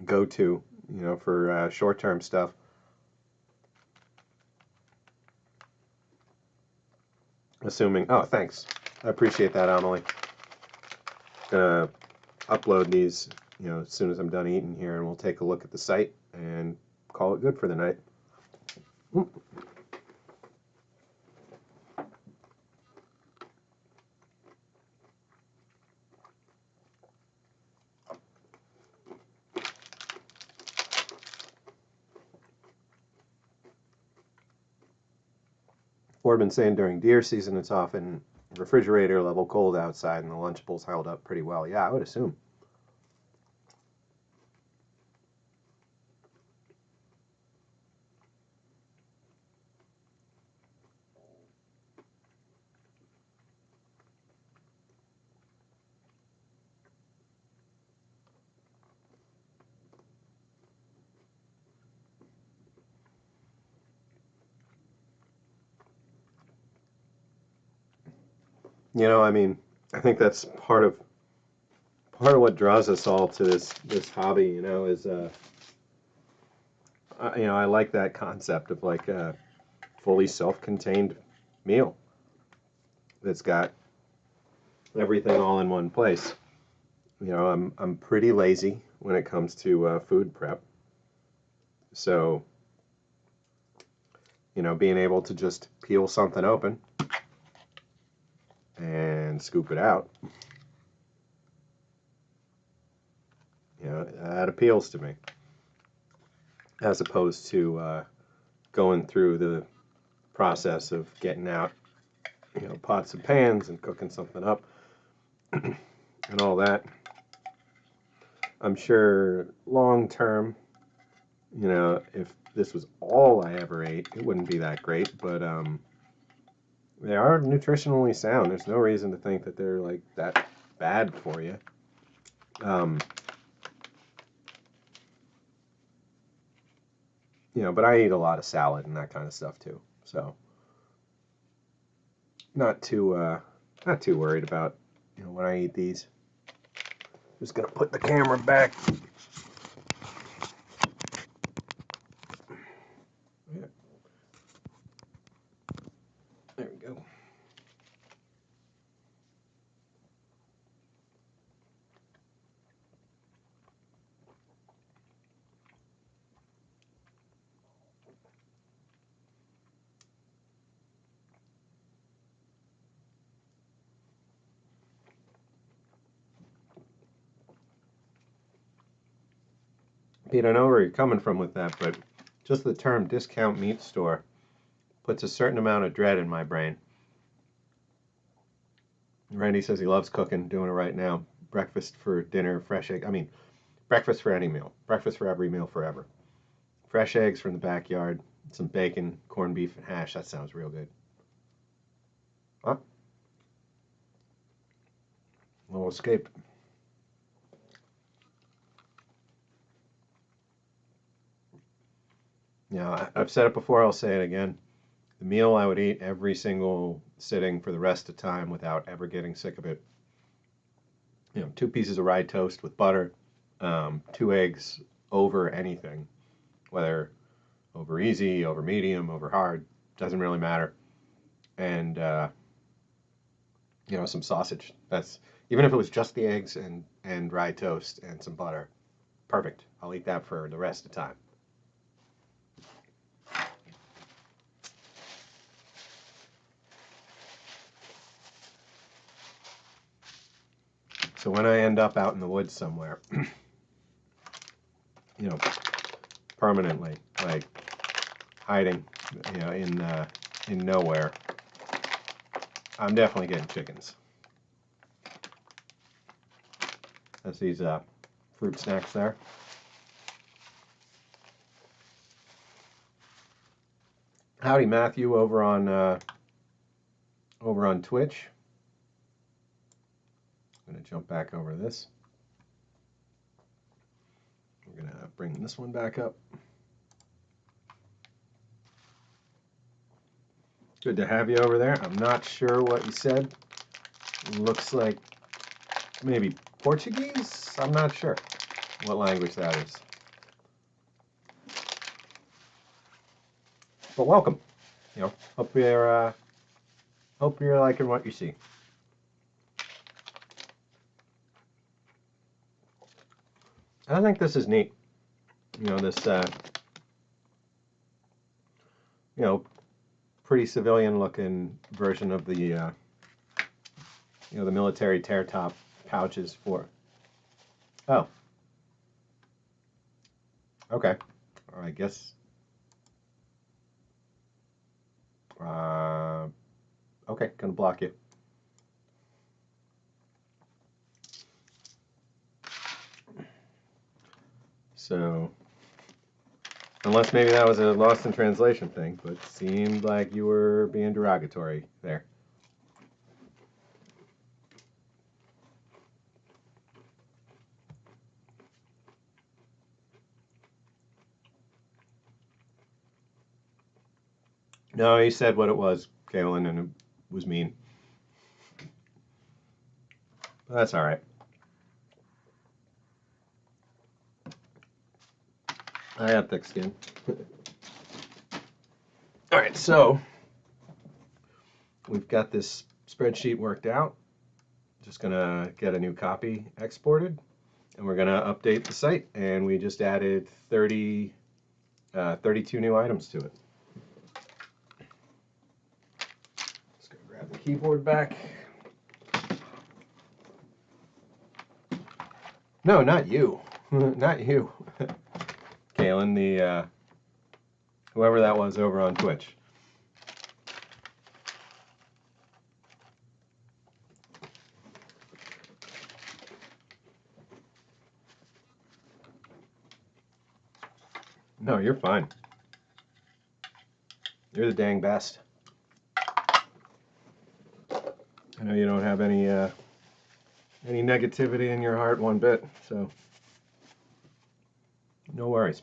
go-to, you know, for short-term stuff. Assuming, oh, thanks. I appreciate that, Amelie. Gonna upload these, you know, as soon as I'm done eating here, and we'll take a look at the site and call it good for the night. Fordman saying during deer season it's often refrigerator level cold outside, and the Lunchables held up pretty well. Yeah, I would assume. You know, I mean, I think that's part of what draws us all to this hobby. You know, is you know, I like that concept of like a fully self-contained meal that's got everything all in one place. You know, I'm pretty lazy when it comes to food prep, so you know, being able to just peel something open and scoop it out, you know, that appeals to me, as opposed to going through the process of getting out, you know, pots and pans and cooking something up and all that. I'm sure long term, you know, if this was all I ever ate, it wouldn't be that great, but they are nutritionally sound. There's no reason to think that they're like that bad for you. You know, but I eat a lot of salad and that kind of stuff too, so not too worried about, you know, when I eat these. Just gonna put the camera back. Yeah. There we go. Pete, I know where you're coming from with that, but just the term discount meat store puts a certain amount of dread in my brain. Randy says he loves cooking, doing it right now. Breakfast for dinner, fresh egg. I mean, breakfast for any meal. Breakfast for every meal forever. Fresh eggs from the backyard, some bacon, corned beef, and hash. That sounds real good. Huh? Little escape. Yeah, I've said it before, I'll say it again. The meal I would eat every single sitting for the rest of time without ever getting sick of it. 2 pieces of rye toast with butter, 2 eggs over anything, whether over easy, over medium, over hard, doesn't really matter. And some sausage. That's even if it was just the eggs and rye toast and some butter, perfect. I'll eat that for the rest of the time. So when I end up out in the woods somewhere, permanently, like hiding, in nowhere, I'm definitely getting chickens. That's these fruit snacks there. Howdy, Matthew, over on Twitch. I'm gonna jump back over this. We're gonna bring this one back up. Good to have you over there. I'm not sure what you said. Looks like maybe Portuguese? I'm not sure what language that is. But welcome. Hope you're liking what you see. I think this is neat. This pretty civilian-looking version of the the military tear top pouches for. Oh. Okay. I guess. Okay, gonna block you. So, unless maybe that was a lost in translation thing, but it seemed like you were being derogatory there. No, he said what it was, Kaylin, and it was mean. But that's all right. I have thick skin. All right, so we've got this spreadsheet worked out. Just gonna get a new copy exported, and we're gonna update the site. And we just added 32 new items to it. Let's go grab the keyboard back. No, not you. Not you. Kaylin, the whoever that was over on Twitch. No, you're fine. You're the dang best. I know you don't have any negativity in your heart one bit, so no worries.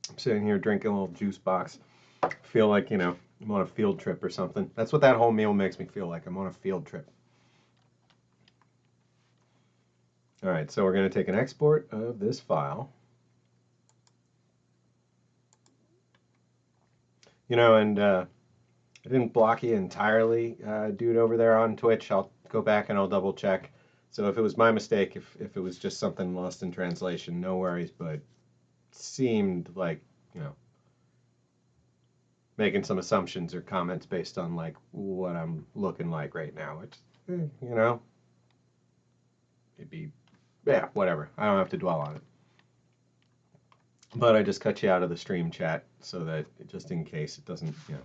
I'm sitting here drinking a little juice box. I feel like, I'm on a field trip or something. That's what that whole meal makes me feel like. I'm on a field trip. All right, so we're going to take an export of this file. You know, and I didn't block you entirely, dude, over there on Twitch. I'll go back and I'll double check. So if it was my mistake, if it was just something lost in translation, no worries. But it seemed like, you know, making some assumptions or comments based on like what I'm looking like right now. Which, you know, it'd be, yeah, whatever. I don't have to dwell on it. But I just cut you out of the stream chat so that just in case it doesn't, you know,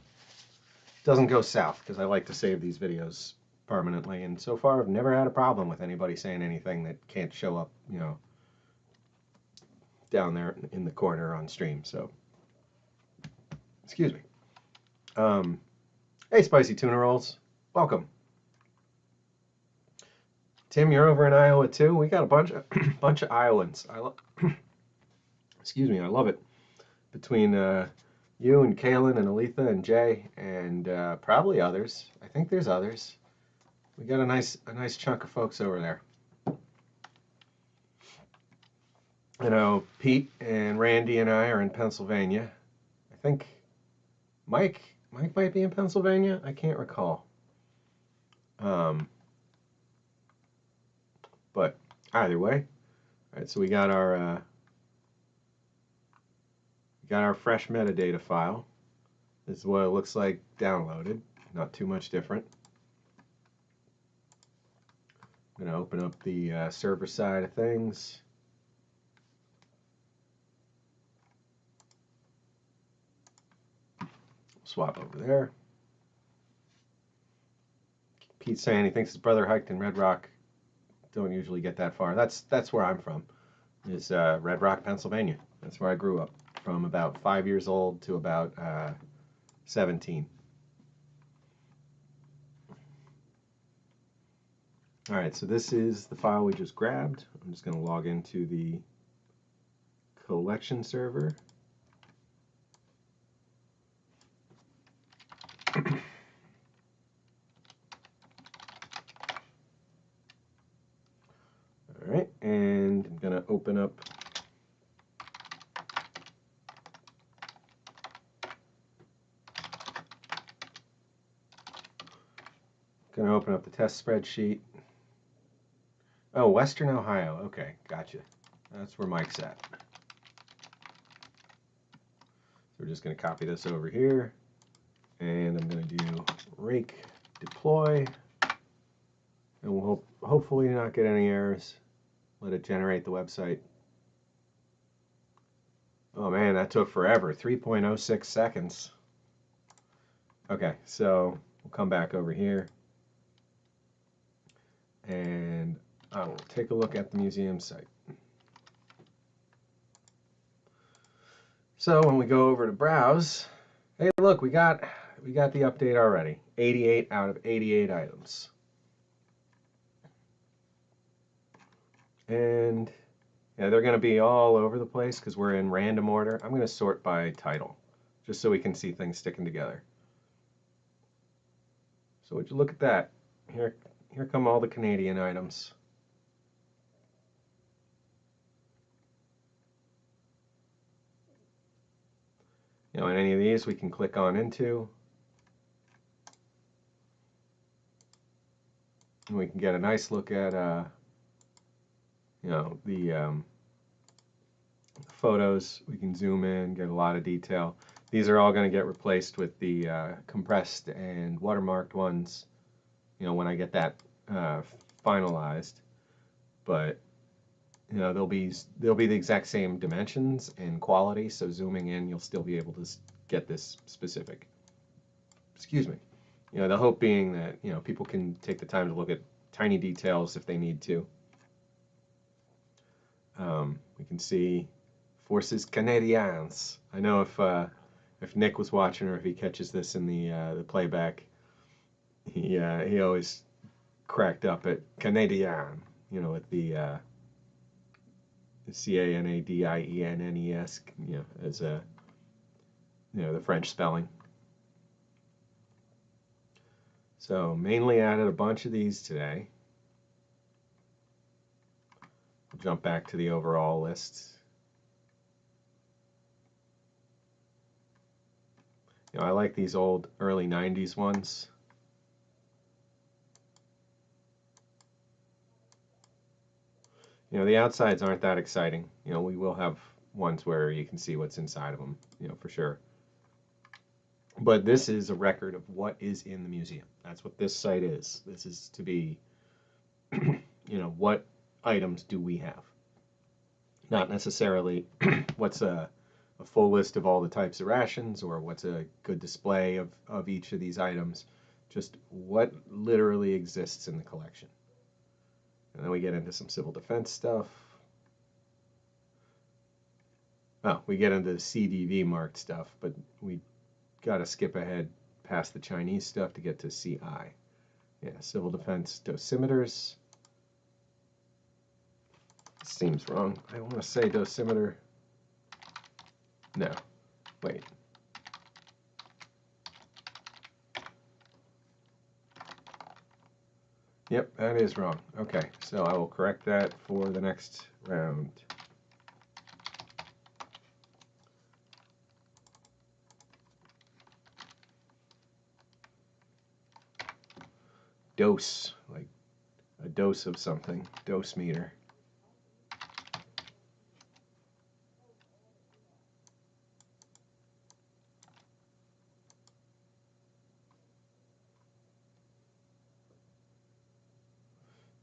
doesn't go south, because I like to save these videos permanently, and so far I've never had a problem with anybody saying anything that can't show up, you know, down there in the corner on stream. So, excuse me. Hey, Spicy Tuna Rolls, welcome. Tim, you're over in Iowa too. We got a bunch of bunch of Iowans. Excuse me, I love it. Between you and Kaylin and Aletha and Jay and probably others. I think there's others. We got a nice chunk of folks over there. You know, Pete and Randy and I are in Pennsylvania. I think Mike might be in Pennsylvania. I can't recall. But either way, all right. So we got our fresh metadata file. This is what it looks like downloaded. Not too much different. I'm going to open up the server side of things. Swap over there. Pete's saying he thinks his brother hiked in Red Rock. Don't usually get that far. That's where I'm from, is Red Rock, Pennsylvania. That's where I grew up, from about 5 years old to about 17. All right, so this is the file we just grabbed. I'm just going to log into the collection server. All right, and I'm going to open up the test spreadsheet. Oh, Western Ohio. Okay, gotcha. That's where Mike's at. So we're just going to copy this over here, and I'm going to do rake deploy, and we'll hopefully not get any errors. Let it generate the website. Oh man, that took forever. 3.06 seconds. Okay, so we'll come back over here, and I will take a look at the museum site. So when we go over to browse, hey, look, we got the update already. 88 out of 88 items. And yeah, they're going to be all over the place because we're in random order. I'm going to sort by title, just so we can see things sticking together. So would you look at that? Here come all the Canadian items. You know, and any of these we can click on into, and we can get a nice look at, you know, the photos. We can zoom in, get a lot of detail. These are all going to get replaced with the compressed and watermarked ones, you know, when I get that finalized. But you know, they'll be the exact same dimensions and quality, so zooming in you'll still be able to get this specific. Excuse me. You know, the hope being that, you know, people can take the time to look at tiny details if they need to. We can see Forces Canadiens. I know if Nick was watching, or if he catches this in the playback, he always cracked up at Canadien, you know, with the Canadiennes, you know, as a, you know, the French spelling. So mainly added a bunch of these today. We'll jump back to the overall list. You know, I like these old early 90s ones. You know, the outsides aren't that exciting. You know, we will have ones where you can see what's inside of them, you know, for sure. But this is a record of what is in the museum. That's what this site is. This is to be, you know, what items do we have? Not necessarily what's a full list of all the types of rations or what's a good display of each of these items. Just what literally exists in the collection. And then we get into some civil defense stuff. Oh, we get into the CDV marked stuff, but we got to skip ahead past the Chinese stuff to get to CI. Yeah, civil defense dosimeters. Seems wrong. I want to say dosimeter. No, wait. Yep, that is wrong. Okay, so I will correct that for the next round. Dose, like a dose of something. Dose meter.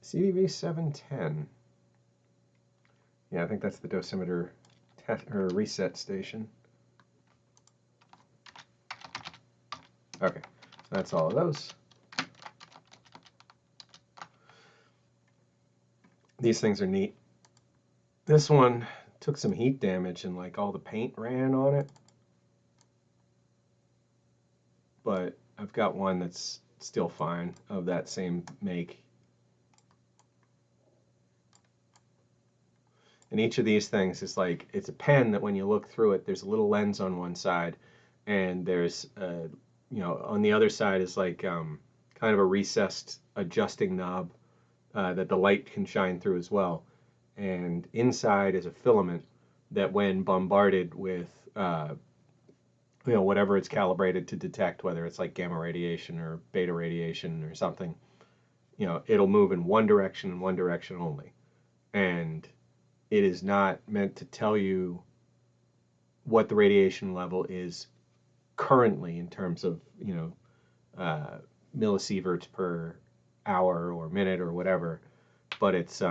CDV 710. Yeah, I think that's the dosimeter or reset station. Okay, so that's all of those. These things are neat. This one took some heat damage and like all the paint ran on it. But I've got one that's still fine of that same make. And each of these things is like, it's a pen that when you look through it, there's a little lens on one side, and there's, you know, on the other side is like kind of a recessed adjusting knob that the light can shine through as well. And inside is a filament that when bombarded with, you know, whatever it's calibrated to detect, whether it's like gamma radiation or beta radiation or something, you know, it'll move in one direction and one direction only. And it is not meant to tell you what the radiation level is currently in terms of, you know, millisieverts per hour or minute or whatever, but it's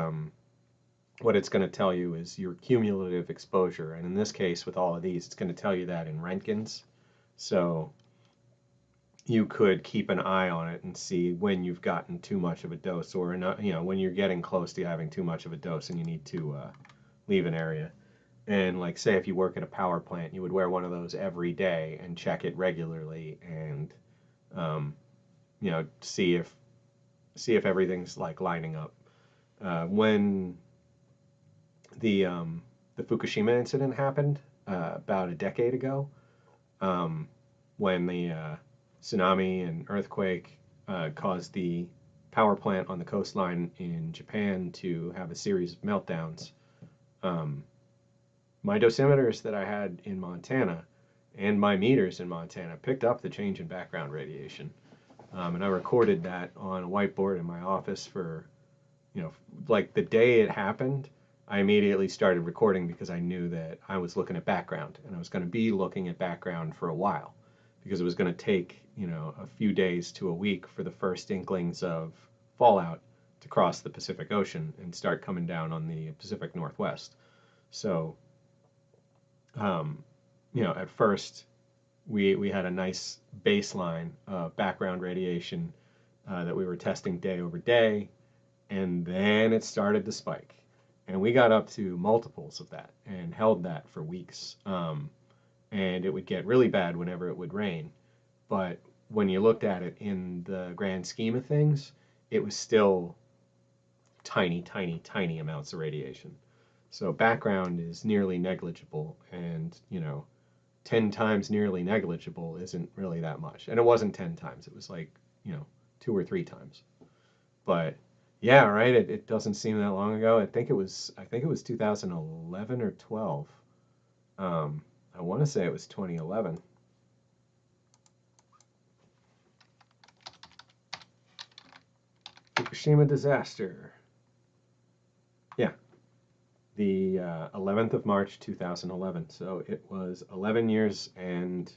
what it's going to tell you is your cumulative exposure. And in this case, with all of these, it's going to tell you that in Roentgens. So you could keep an eye on it and see when you've gotten too much of a dose, or you know, when you're getting close to having too much of a dose and you need to leave an area. And like, say if you work at a power plant, you would wear one of those every day and check it regularly, and you know, see if everything's like lining up. When the Fukushima incident happened about a decade ago, when the tsunami and earthquake caused the power plant on the coastline in Japan to have a series of meltdowns. My dosimeters that I had in Montana and my meters in Montana picked up the change in background radiation. And I recorded that on a whiteboard in my office for, you know, like the day it happened. I immediately started recording because I knew that I was looking at background, and I was going to be looking at background for a while, because it was going to take, you know, a few days to a week for the first inklings of fallout to cross the Pacific Ocean and start coming down on the Pacific Northwest. So, you know, at first we had a nice baseline of background radiation that we were testing day over day, and then it started to spike. And we got up to multiples of that and held that for weeks. And it would get really bad whenever it would rain. But when you looked at it in the grand scheme of things, it was still tiny, tiny, tiny amounts of radiation. So background is nearly negligible, and, you know, 10 times nearly negligible isn't really that much. And it wasn't 10 times, it was like, you know, 2 or 3 times. But yeah, right, it doesn't seem that long ago. I think it was 2011 or 12. I want to say it was 2011. Fukushima disaster. Yeah, the 11th of March 2011. So it was 11 years and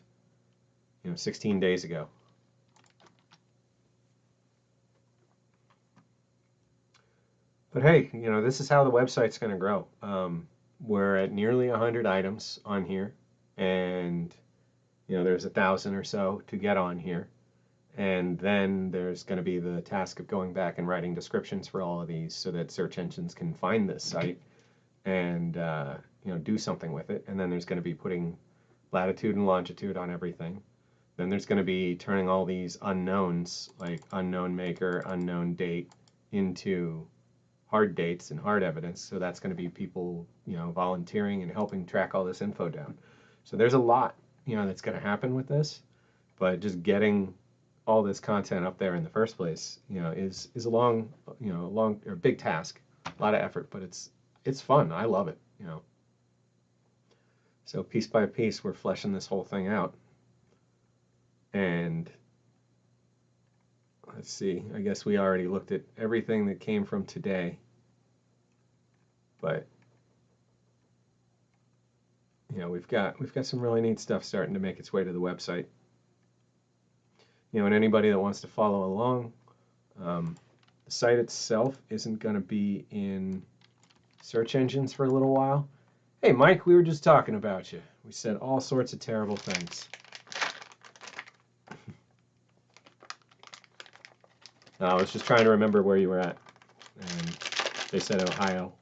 16 days ago. But hey, this is how the website's going to grow. We're at nearly 100 items on here, and there's 1,000 or so to get on here. And then there's going to be the task of going back and writing descriptions for all of these so that search engines can find this site and do something with it. And then there's going to be putting latitude and longitude on everything. Then there's going to be turning all these unknowns, like unknown maker, unknown date, into hard dates and hard evidence. So that's going to be people volunteering and helping track all this info down. So there's a lot that's going to happen with this, but just getting all this content up there in the first place, is a long or big task, a lot of effort, but it's fun. I love it, So piece by piece, we're fleshing this whole thing out. And let's see, I guess we already looked at everything that came from today, but we've got some really neat stuff starting to make its way to the website. And anybody that wants to follow along, the site itself isn't going to be in search engines for a little while. Hey, Mike, we were just talking about you. We said all sorts of terrible things. I was just trying to remember where you were at, and they said Ohio.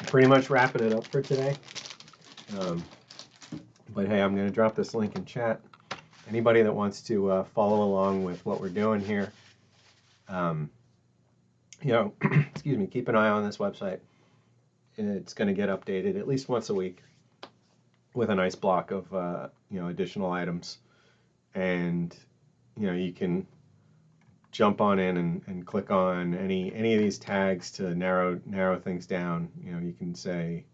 Pretty much wrapping it up for today. But hey, I'm going to drop this link in chat. Anybody that wants to follow along with what we're doing here, excuse me, keep an eye on this website. It's going to get updated at least once a week with a nice block of additional items, and you can jump on in and click on any of these tags to narrow things down. You can say,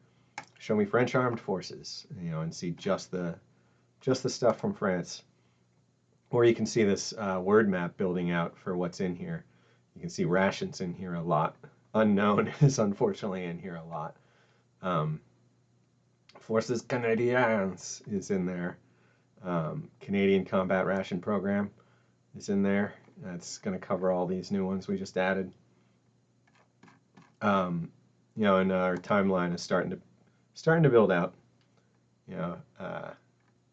show me French armed forces, and see just the stuff from France. Or you can see this word map building out for what's in here. You can see rations in here a lot. Unknown is unfortunately in here a lot. Forces Canadiens is in there. Canadian Combat Ration Program is in there. That's going to cover all these new ones we just added. And our timeline is starting to build out. You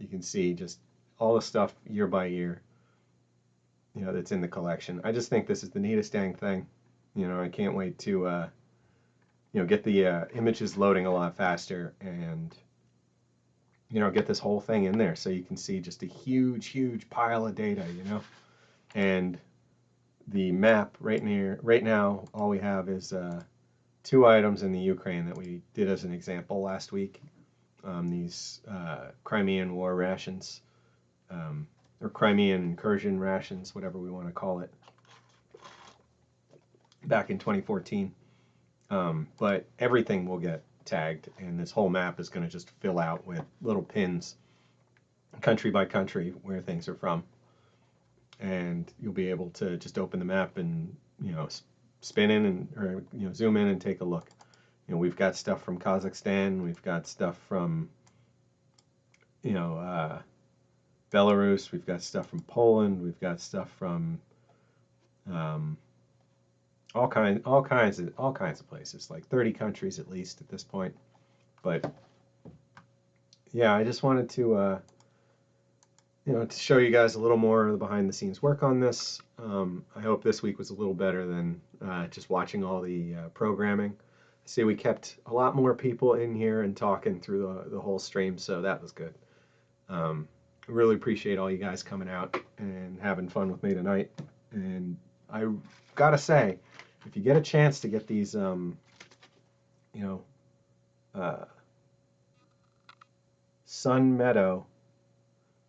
can see just all the stuff year by year, that's in the collection. I just think this is the neatest dang thing. I can't wait to, get the images loading a lot faster and, get this whole thing in there so you can see just a huge pile of data, And the map right now, all we have is 2 items in the Ukraine that we did as an example last week. These Crimean War Rations, or Crimean Incursion Rations, whatever we want to call it, back in 2014. But everything will get tagged, and this whole map is going to just fill out with little pins, country by country, where things are from. And you'll be able to just open the map and spin in or zoom in and take a look. We've got stuff from Kazakhstan, we've got stuff from Belarus, we've got stuff from Poland, we've got stuff from all kinds of places, like 30 countries at least at this point. But yeah, I just wanted to to show you guys a little more of the behind the scenes work on this. I hope this week was a little better than just watching all the programming. I see we kept a lot more people in here and talking through the whole stream, so that was good. I really appreciate all you guys coming out and having fun with me tonight. And I gotta say, if you get a chance to get these, Sun Meadow,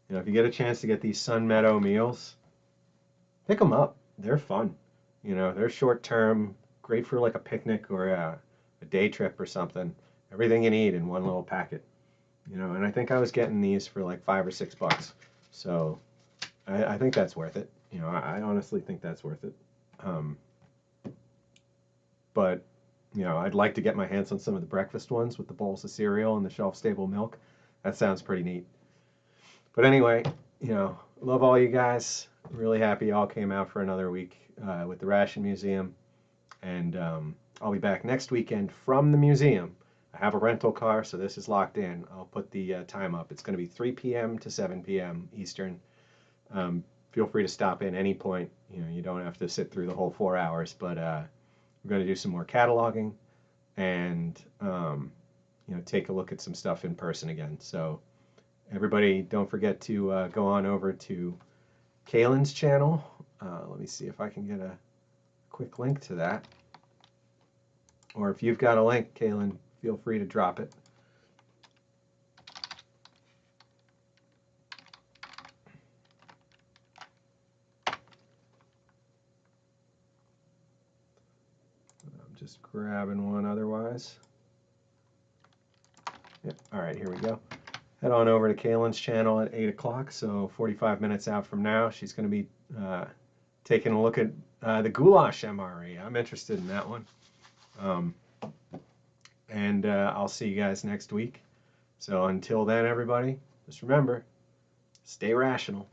if you get a chance to get these Sun Meadow meals, pick them up. They're fun. They're short term, great for like a picnic or a day trip or something. everything you need in one little packet. You know, and I think I was getting these for like $5 or $6. So I think that's worth it. You know, I honestly think that's worth it. Um, but, you know, I'd like to get my hands on some of the breakfast ones with the bowls of cereal and the shelf-stable milk. That sounds pretty neat. But anyway, you know, love all you guys. Really happy you all came out for another week with the Ration Museum. And I'll be back next weekend from the museum. I have a rental car, so this is locked in. I'll put the time up. It's going to be 3 p.m. to 7 p.m. Eastern. Feel free to stop in any point. You know, you don't have to sit through the whole 4 hours, but we're going to do some more cataloging and you know, take a look at some stuff in person again. So everybody, don't forget to go on over to Kaylin's channel. Let me see if I can get a quick link to that. Or if you've got a link, Kaylin, feel free to drop it. I'm just grabbing one otherwise. Yep. All right, here we go. Head on over to Kaylin's channel at 8 o'clock, so 45 minutes out from now. She's going to be taking a look at the goulash MRE. I'm interested in that one. And I'll see you guys next week. So until then, everybody, just remember, stay rational.